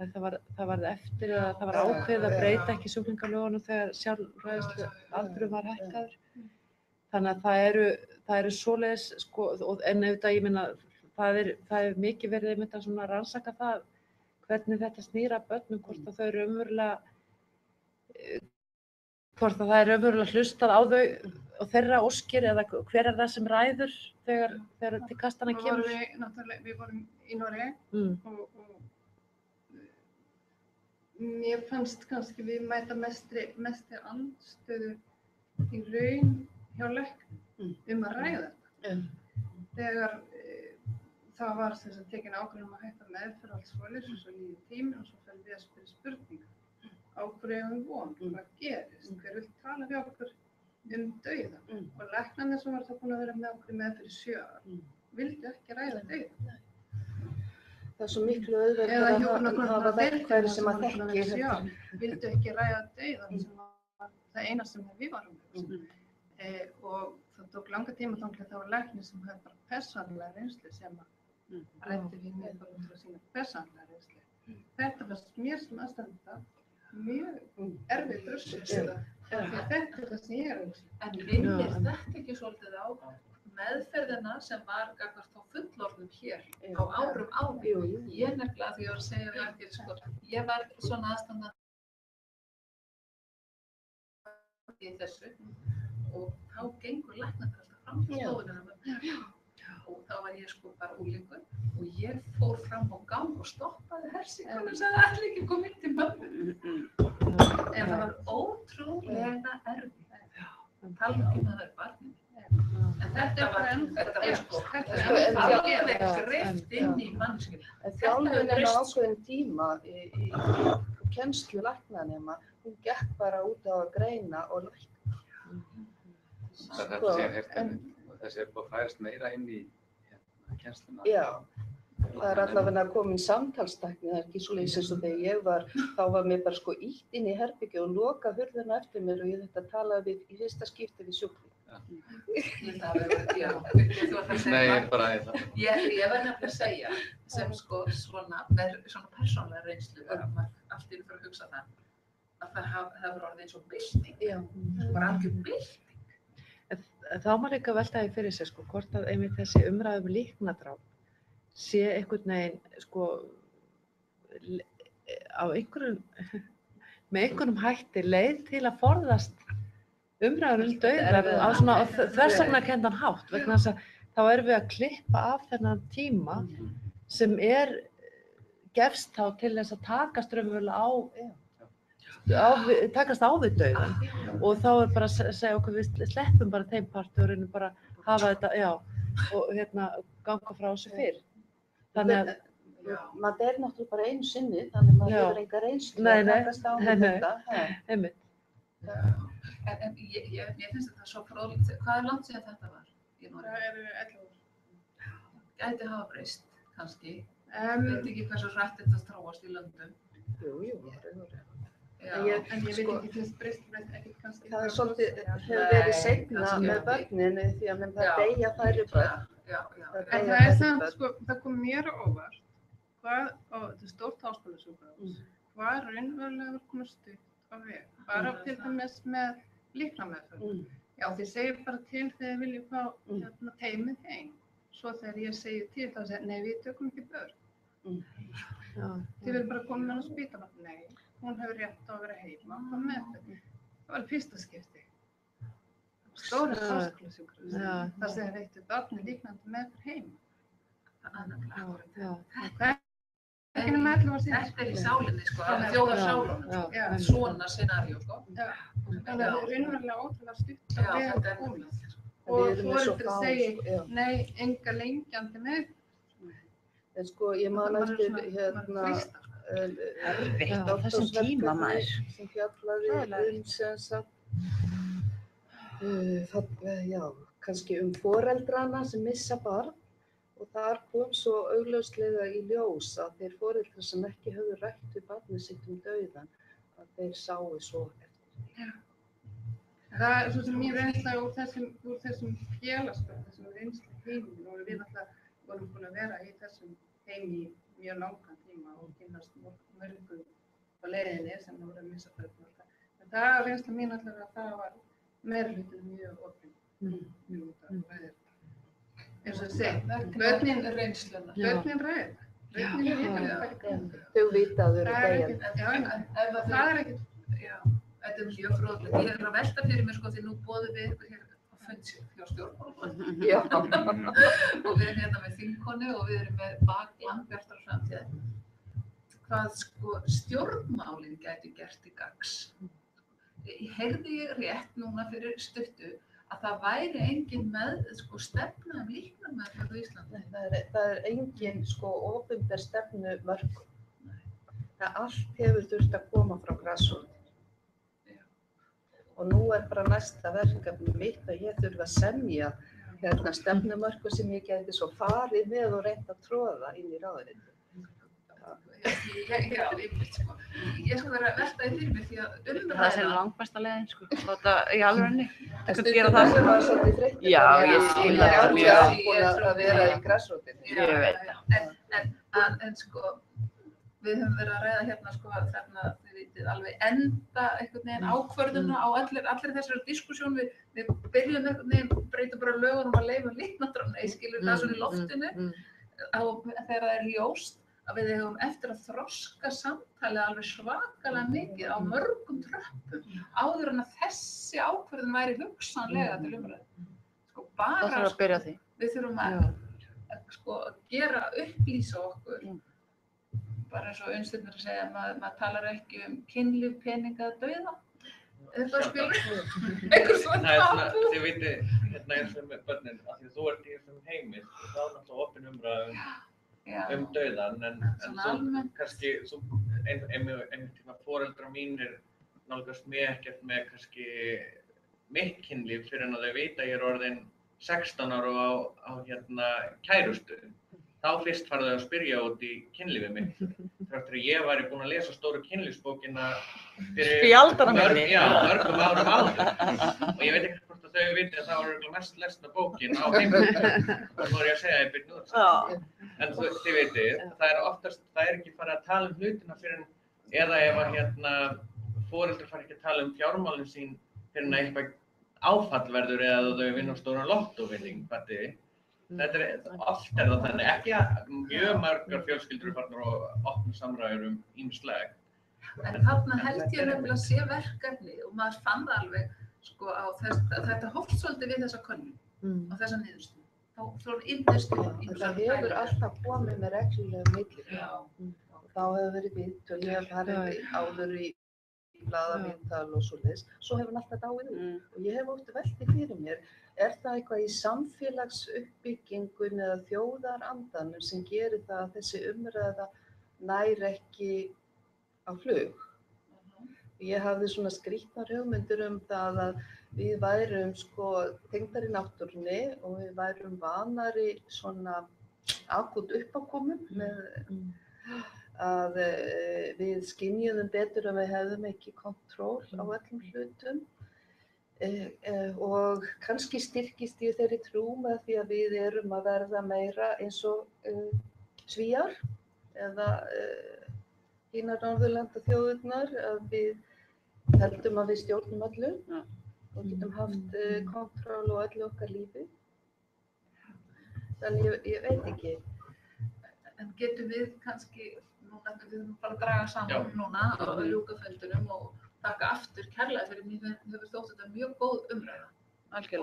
Speaker 6: Það var eftir að það var ákveðið að breyta ekki sjúklingalögunum þegar sjálfræðislu aldurinn var hækkaður. Þannig að það eru svoleiðis sko, en auðvitað ég meina það er mikið verið einmitt að svona rannsaka það hvernig þetta snýr að börnum, hvort að þau eru raunverulega hlustað á þau og þeirra óskir eða hver er það sem ræður þegar til kastana kemur?
Speaker 2: Við vorum í Noregi og mér fannst kannski við mæta mestri andstöðu í raun hjá læknum að ræða þetta. Þegar það var tekin ákvörðun að hætta meðferð alls svoleiðis og svo líður tíminn og svo fer við að spyrja spurningar. Á hverju eigum við von, hvað gerist, hver vill tala við okkur dauðann og læknarnir sem var það búin að vera með okkur meðferð í 7 ár vildu ekki ræða dauðann.
Speaker 7: Það er svo miklu auðvelt að hafa verkfæri sem að þekki.
Speaker 2: Vildu ekki ræða dauðann sem var það eina sem við varum með. Og það tók langa tíma þangað þá var læknir sem hefði bara persónulega reynslu sem að ræddi við mig bara út frá sína persónulega reynslu. Þetta var mér sem aðstandenda mjög erfitt rössu. Þetta er það sem ég er reynslu.
Speaker 4: En vinnir þetta ekki svolítið á meðferðina sem var gagnvart á fullorðnum hér á árum áður? Ég nefnilega því ég var að segja við ekki, sko, ég var svona aðstandenda í þessu og þá gengur læknarnir alltaf fram til stofunum og þá var ég sko bara unglingur og ég fór fram á gang og stoppaði hersinguna og sagði allir ekki koma inn til mömmu. En það var ótrúlega erfitt. Tala ekki með það er barnið. En þetta er sko alveg greift inn í manneskjuna.
Speaker 7: En þjálfun er á ákveðin tíma í kennslu læknanema, hún gekk bara út á að greina og lækna.
Speaker 9: Þessi er búið að færast meira inn í kennsluna.
Speaker 7: Já, það er allavega komin samtalstækni, það er ekki svoleiðis eins og þegar ég var, þá var mér bara sko ýtt inn í herbyggju og loka hurðina eftir mér og ég þetta talaði í fyrsta skipti við sjúkling.
Speaker 9: Nei, bara það.
Speaker 4: Ég verð nefnilega að segja sem sko svona persónulega reynslu að maður allt í fyrir að hugsa það að það hefur orðið eins og bylting, bara algjör bylting.
Speaker 6: Þá maður líka velta því fyrir sig sko, hvort að einmitt þessi umræðum líknardráp sé einhvern veginn sko á með einhverjum hætti leið til að forðast umræður dauðar á svona þversagnarkenndan hátt vegna þess að þá erum við að klippa af þennan tíma sem gefst þá til þess að takast raunverulega takast á við dauðan og þá bara að segja okkur við sleppum bara þeim parti og reynum bara hafa þetta, og ganga frá þessu fyrr. Þannig að
Speaker 7: maður er náttúrulega bara einu sinni, þannig maður hefur enga reynslu að takast á við þetta.
Speaker 6: Einmitt.
Speaker 2: En ég finnst þetta svo fróðlegt. Hvað langt síðan þetta var í Noregi?
Speaker 10: Það eru 11 ár.
Speaker 2: Gæti hafa breyst, kannski. Veit ekki hversu hrætt þetta þróast í löndum.
Speaker 7: Jú.
Speaker 10: En ég veit ekki fyrst breyst ekkert kannski.
Speaker 7: Það er svolítið, hefur verið seinna með börnin því að það deyja færri börn.
Speaker 10: En það er samt, sko, það kom mér á óvart, og þetta er stórt háskólasjúkrahús, hvað raunverulega var komið stutt á veg, bara til dæmis með líknarmeðferð. Já, þið segir bara til þegar þið viljið fá teymið heim. Svo þegar ég segi til þá segir, nei, við tökum ekki börn. Þið viljið bara koma með hann á spítala. Nei, hún hefur rétt á að vera heima, hvað með þetta? Það var fyrsta skipti. Stóra háskólasjúkrahús, þar sem þeir veittu barni líknandi meðferð heima. Það er ekki nema 11 ár síðan.
Speaker 2: Þetta er í sálinni, sko, þjóðarsálunum, svona scenaríu, sko.
Speaker 10: Þannig að það er raunverulega ótrúlega stutt að vera komið. Og foreldrar segja, nei, enga lengjandi með.
Speaker 7: En sko, ég man eftir
Speaker 5: erfitt á þessum tíma maður.
Speaker 7: Sem fjallaði sem sagt, kannski foreldrana sem missa barn og þar kom svo augljóslega í ljós að þeir foreldrar sem ekki höfðu rætt við barnið sitt dauðann, að þeir sáu svo eftir.
Speaker 10: Það er svo sem mín reynsla úr þessum félagsskap, þessum reynslu heiminn og við náttúrulega vorum búin að vera í þessum heimi í mjög langan tíma og kynnast mörgum á leiðinni sem voru að missa börn og alltaf. En það er reynsla mín alltaf að það var meirihlutin mjög opinn. Mjög út af ræðir. Eins og segja, börnin reynsluna. Börnin ræðir. Börnin vita.
Speaker 7: Þau vita að þau eru deyjandi.
Speaker 10: Það er ekkert.
Speaker 2: Þetta er mjög fróðlegt. Ég er að velta fyrir mér, sko, því nú boðum við ykkur hér á fund hjá stjórnmálaflokkum. Og við erum hérna með þingkonu og við erum með bakland bjartrar framtíðar. Hvað, sko, stjórnmálin gætu gert í gagns. Heyrði ég rétt núna fyrir stuttu að það væri engin stefna líknarmeðferð á Íslandi.
Speaker 7: Nei, það er engin, opinber stefnumörkun. Allt hefur þurft að koma frá grassroots. Og nú er bara næsta verkefni mitt að ég þurfa að semja stefnumörkun sem ég gæti svo farið með og reynt að troða inn í ráðuneytið.
Speaker 2: Já, sko. Ég skal vera að velta í fyrir mig því að
Speaker 5: Það er langbesta leiðin, sko. Láta í alvörunni.
Speaker 7: Það gera það sem var svolítið þreytt.
Speaker 5: Já, ég skil það
Speaker 7: mjög. Búin að vera í grassrootinni.
Speaker 5: Ég veit það.
Speaker 2: En sko, við höfum verið að ræða hérna, sko, þarna, þið vitið, alveg enda einhvern veginn ákvörðuna á allir þessari diskussjón. Við byrjum einhvern veginn, breytum bara lögunum að leyfa líknardrána, skilur það svona í loftinu. Þegar það er ljóst að við eigum eftir að þroska samtalið alveg svakalega mikið á mörgum tröppum áður en að þessi ákvörðun væri hugsanlega til umræðu. Sko, bara,
Speaker 5: það þarf að byrja því.
Speaker 2: Við þurfum að gera upplýsa okkur. Bara eins og Unnsteinn að segja að maður talar ekki kynlíf, peninga, dauða. Eitthvað skilur. Eitthvað svona ábúð.
Speaker 1: Þið vitið, eins og með börnin, að því þú ert í þessum heimil og þá er náttúrulega opin umræða dauðan, en svo kannski, einhvern tíma foreldrar mínir nálgast mig ekkert með kannski mitt kynlíf fyrir en að þau vita að ég er orðin 16 ára á kærustu. Þá fyrst farðu þau að spyrja út í kynlífið mitt. Þrátt fyrir ég væri búin að lesa stóru kynlífsbókina fyrir mörgum árum áður. Og ég veit ekki hvort að þau viti að það var mest lesna bókin á heiminum. Það voru ég að segja í byrjun út. En þið vitið, það er ekki farið að tala um hlutina fyrir eða ef að foreldrar fara ekki að tala um fjármálin sín fyrir en eitthvað áfall verður eða þau vinna stóran lottóvinning, fattiði. Oft er það þannig, ekki að mjög margar fjölskyldur farnar og opna samræður ýmislegt.
Speaker 2: En þarna held ég nefnilega að sé verkefni og maður fann það alveg sko á þetta hófst svolítið við þessa könnun, á þessa niðurstöðu. Þá innist
Speaker 7: Það hefur alltaf komið með reglulega milli.
Speaker 2: Já.
Speaker 7: Þá hefur verið viðtöl, ég hef farið áður í blaðaviðtal og svoleiðis, svo hefur hann alltaf dáið út. Og ég hef oft velti fyrir mér, er það eitthvað í samfélagsuppbyggingun eða þjóðarandanum sem gerir það að þessi umræða nær ekki á flug? Ég hafði svona skrýtnar hugmyndir það að við værum sko tengdar í náttúrunni og við værum vanari svona akút uppákomum með að við skynjuðum betur að við hefðum ekki kontról á öllum hlutum og kannski styrkist ég þeirri trú með því að við erum að verða meira eins og Svíar eða hinar Norðurlandaþjóðirnar, að við heldum að við stjórnum öllu og getum haft kontról á öllu okkar lífi. Þannig ég veit ekki.
Speaker 2: En getum við kannski, við þurfum bara að draga saman núna á ljúka fundunum og taka aftur kærlega fyrir mér hefur þótt þetta mjög góð umræða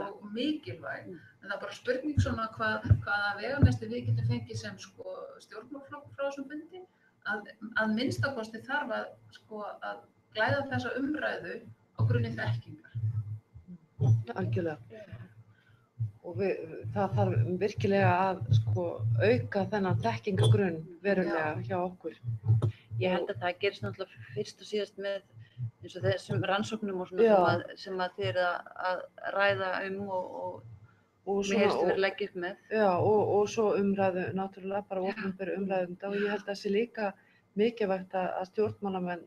Speaker 2: og mikilvæg. En það er bara spurning svona hvaða veganesti við getum fengið sem sko stjórnmálaflokk frá þessum fundi, að minnstakosti þarf að glæða þessa umræðu á grunni þekkingar.
Speaker 6: Algjörlega. Og það þarf virkilega að auka þennan þekkingagrunn verulega hjá okkur.
Speaker 5: Ég held að það gerist náttúrulega fyrst og síðast með eins og þessum rannsóknum og svona sem að þið eru að ræða og mér heyrst að vera leggja upp með.
Speaker 6: Já, og svo umræðu, náttúrulega bara opinberu umræðu og ég held að það sé líka mikilvægt að stjórnmálamenn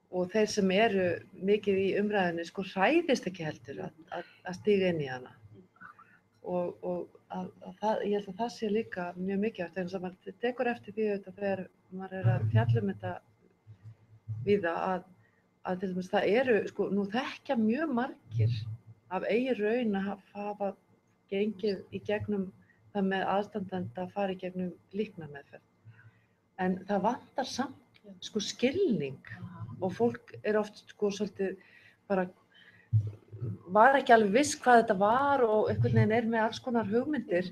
Speaker 6: og þeir sem eru mikið í umræðinni hræðist ekki heldur að stíga inn í hana. Og ég held að það sé líka mjög mikilvægt, eins og maður tekur eftir því auðvitað þegar maður er að fjalla þetta víða að til dæmis það eru, nú þekkja mjög margir af eigin raun að hafa gengið í gegnum það með aðstandenda að fara í gegnum líknarmeðferð. En það vantar samt skilning og fólk er oft svolítið bara var ekki alveg viss hvað þetta var og einhvern veginn er með alls konar hugmyndir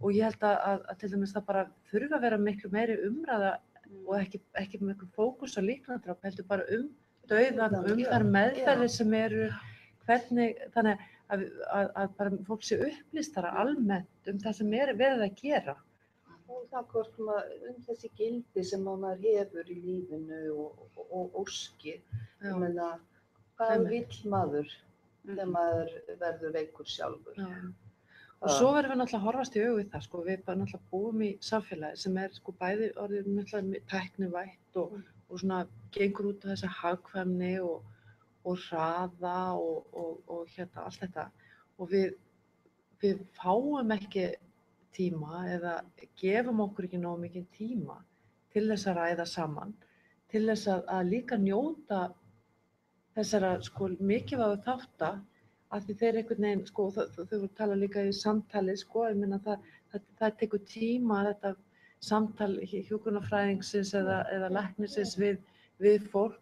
Speaker 6: og ég held að til dæmis það bara þurfi að vera miklu meiri umræða og ekki með einhver fókus á líknardráp, heldur bara dauðan, þær meðferðir sem eru hvernig, þannig að bara fólk sé upplýstara almennt það sem er verið að gera.
Speaker 7: Og það hvort þessi gildi sem maður hefur í lífinu og óskir. Ég meina, hvað vill maður þegar maður verður veikur sjálfur?
Speaker 6: Og svo verðum við náttúrulega að horfast í augu við það, við bara náttúrulega búum í samfélagi sem er bæði orðið náttúrulega tæknivætt og svona gengur út á þessa hagkvæmni og hraða og allt þetta. Og við fáum ekki tíma eða gefum okkur ekki nógu mikið tíma til þess að ræða saman, til þess að líka njóta þessara mikilvægu þátta af því þeir einhvern veginn, þau voru að tala líka í samtali, ég meina það tekur tíma þetta samtal hjúkrunarfræðingsins eða læknisins við fólk.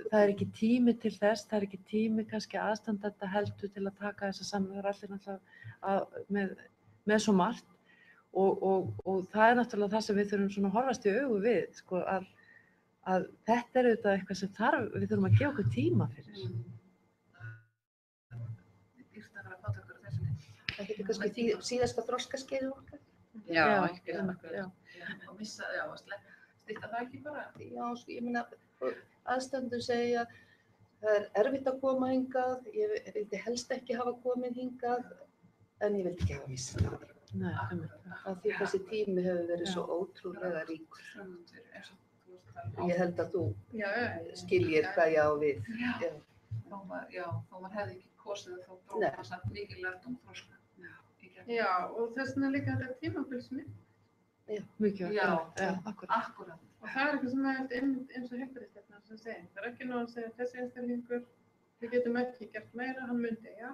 Speaker 6: Það er ekki tími til þess, það er ekki tími kannski aðstandenda heldur til að taka þessa saman, það er allir náttúrulega með svo margt. Og það er náttúrulega það sem við þurfum svona að horfast í augu við, að þetta er auðvitað eitthvað sem við þurfum að gefa okkur tíma fyrir.
Speaker 7: Það getur kannski síðasta þroskaskeiðið okkar?
Speaker 2: Já, ekki. Og missa, stytta það ekki bara?
Speaker 7: Já, ég meina, aðstandendur segja, það er erfitt að koma hingað, ég vildi helst ekki hafa komið hingað, en ég vildi ekki hafa missað það. Af því þessi tími hefur verið svo ótrúlega ríkur. Ég held að þú skiljir hvað ég á við.
Speaker 2: Þó maður hefði ekki kosið þá dróð það samt mikið lærdóm þroska.
Speaker 10: Já, og þess vegna líka þetta tímabilsmynd.
Speaker 6: Já, mikið.
Speaker 2: Já, akkurat.
Speaker 10: Og það er eitthvað sem er eins og heilbrigðisstefnan sem segir. Það er ekki nóg að segja þessi einstaklingur, við getum ekki gert meira, hann myndi, já.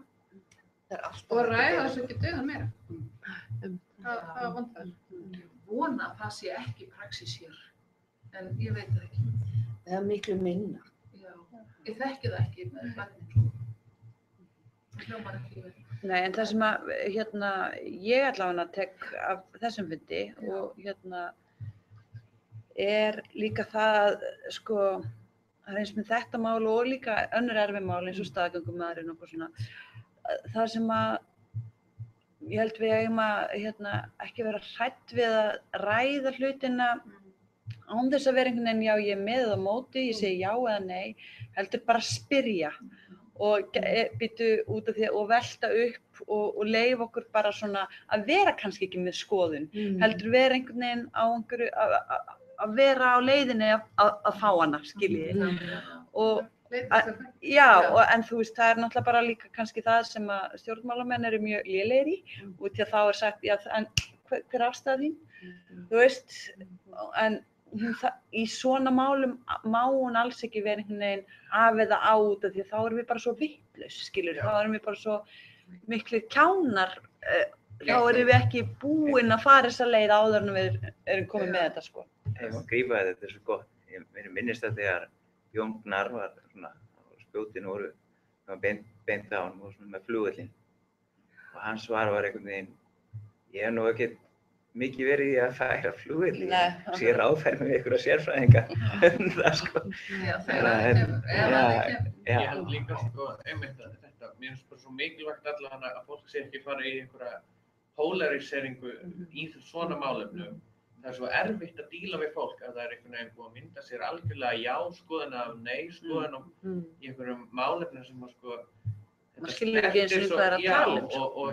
Speaker 10: Og ræða þessu ekki dauðan meira. Það vantar.
Speaker 2: Vona að það sé ekki praxís hér, en ég veit það ekki.
Speaker 7: Það er miklu minna.
Speaker 2: Ég þekki það ekki með börnin, sko. Það hljómar ekki vel.
Speaker 5: Nei, en það sem að, ég allavega tek af þessum fundi og líka það, sko, það eins með þetta mál og líka önnur erfið mál eins og staðgöngumæðrun og svona, það sem að ég held við eigum að ekki vera hrædd við að ræða hlutina án þess að vera einhvern veginn, já, ég er með eða á móti, ég segi já eða nei, heldur bara að spyrja og býtu út af því og velta upp og leyfa okkur bara svona að vera kannski ekki með skoðun, heldur vera einhvern veginn á einhverju, að vera á leiðinni að fá hana, skiljiði. Og en þú veist, það er náttúrulega bara líka kannski það sem að stjórnmálamenn eru mjög lélegir í og því að þá er sagt, já, en hver afstæða þín? Þú veist, en í svona málum má hún alls ekki vera einhvern veginn af eða á út af því að þá erum við bara svo vitlaus, skilur, þá erum við bara svo miklu kjánar, þá erum við ekki búin að fara þessa leið áður en við erum komið með þetta, sko.
Speaker 8: Ég má grípa þetta er svo gott. Ég minnist að þegar Jón Gnarr var svona, spjótin voru beint á hann og svona með flugvöllinn. Og hans svar var einhvern veginn, ég hef nú ekkert mikið verið í að færa flugvelli, sé ráðferð með einhverja sérfræðinga það, sko.
Speaker 1: Ég held líka, sko, einmitt að þetta, mér finnst bara svo mikilvægt allavega að fólk sé ekki fara í einhverja polariseringu í svona málefnum. Það er svo erfitt að díla við fólk að það er einhvern veginn búið að mynda sér algjörlega já-skoðun af nei-skoðun í einhverjum málefnum sem að, sko,
Speaker 5: maður skilur ekki eins og hvað er að tala um.
Speaker 1: Og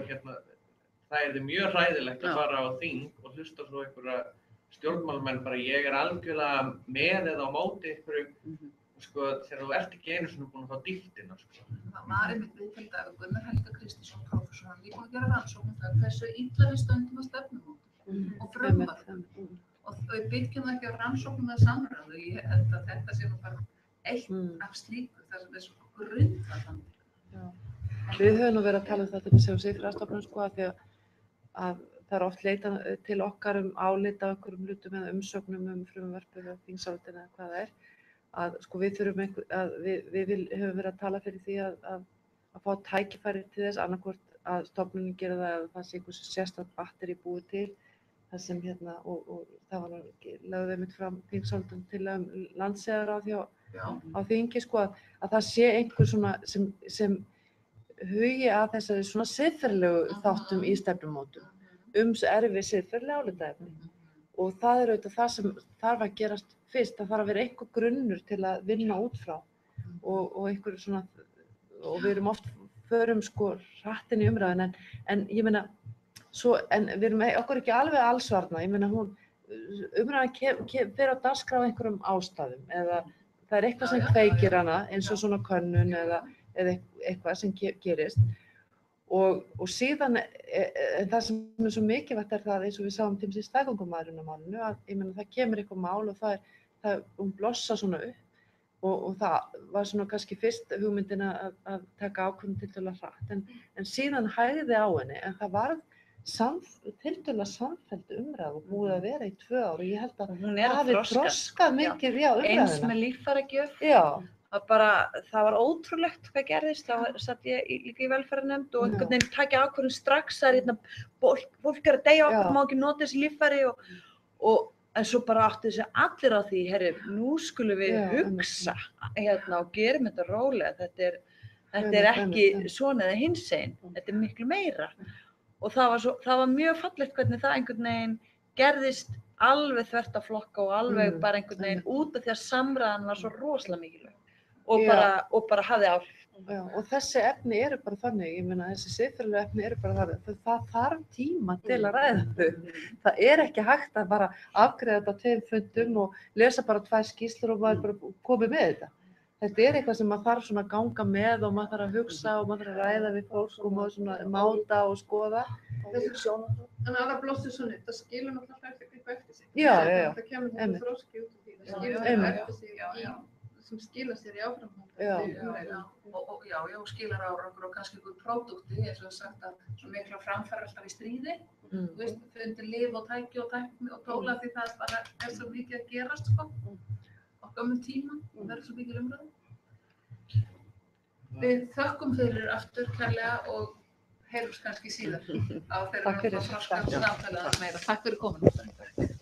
Speaker 1: það er mjög hræðilegt að fara á þing og hlusta svo einhverja stjórnmálamenn bara ég er algjörlega með eða á móti einhverju, sko, þegar þú ert ekki einu sinni búin að fá dýptina, sko.
Speaker 2: Það var einmitt viðtalið af Gunnar Helga Kristinsson, prófessor, hann líka að gera rannsókn það hversu illa við stöndum að stefnumótun og frumvarpum og við byggjum það ekki á rannsóknum eða samræðu. Ég held að þetta sé nú bara eitt af slíku, það sem er svo grundvallandi.
Speaker 6: Við höfum nú verið að tala um þetta með siðfræðistofnun, sko, af því að það er oft leitað til okkar álit af einhverjum hlutum eða umsögnum frumvarpið eða þingsálitin eða hvað það er, að sko við þurfum við höfum verið að tala fyrir því að fá tækifæri til þess, annarkvort að stofnunin gera það að það sé einhvers sérstakt batteri búið til, það sem og það var lögðum einmitt fram þingsálitin til landseðaráð á þingi, sko, að það sé einhver svona sem hugi að þessari svona siðferðilegu þáttum í stefnumótun erfið siðferðileg álitaefni og það er auðvitað það sem þarf að gerast fyrst, það þarf að vera einhver grunnur til að vinna út frá og einhver svona, og við erum oft förum sko hratt inn í umræðin en ég meina en við erum okkur ekki alveg allsvarna, ég meina umræðin fer á dagskrá af einhverjum ástæðum eða það er eitthvað sem kveikir hana eins og svona könnun eða eitthvað sem gerist og síðan það sem er svo mikilvægt er það eins og við sáum til síðan staðgöngumæðrunarmálinu að ég meina það kemur eitthvað mál og það blossa svona upp og það var svona kannski fyrst hugmyndin að taka ákvörðun tiltölulega hratt en síðan hægði á henni en það var tiltölulega samfelld umræða og búið að vera í 2 ár og ég held að það hafi þroskað mikið umræðina.
Speaker 5: Eins með líffæragjöf. Það var ótrúlegt hvað gerðist, þá satt ég líka í velferðarnefnd og einhvern veginn takja ákvörðun strax að fólk er að deyja okkur, má ekki nota þessi líffæri en svo bara áttu þessi allir á því, herri, nú skulum við hugsa og gerum þetta rólega, þetta er ekki svona eða hinsegin, þetta er miklu meira og það var mjög fallegt hvernig það einhvern veginn gerðist alveg þvert á flokka og alveg bara einhvern veginn út af því að samræðan var svo rosalega mikilvæg. Og bara hafði áhrif.
Speaker 6: Og þessi efni eru bara þannig, ég meina þessi siðferðilegu efni eru bara þannig, það þarf tíma til að ræða þau. Það er ekki hægt að bara afgreiða þetta á 2 fundum og lesa bara 2 skýrslur og maður bara komið með þetta. Þetta er eitthvað sem maður þarf svona að ganga með og maður þarf að hugsa og maður þarf að ræða við fólk og maður svona máta og skoða.
Speaker 2: En að það blossir svona upp, það skilur náttúrulega eitthvað eftir sig. Það kemur þetta þroski út af því, það skilur eitthvað eftir sig sem skilar sér í áframhaldi. Og skilar árangur og kannski einhver pródúkti, eins og sagt að svo mikla framfæri alltaf í stríði, þú veist, fundir lyf og tæki og tækni og tóla því það bara svo mikið að gerast, sko, á gömum tíma og verður svo mikið umræðu.
Speaker 10: Við þökkum fyrir aftur kærlega og heyrjumst kannski síðar á þeirra
Speaker 6: Takk fyrir.
Speaker 10: þroska samtalið aðeins meira. Takk fyrir komin.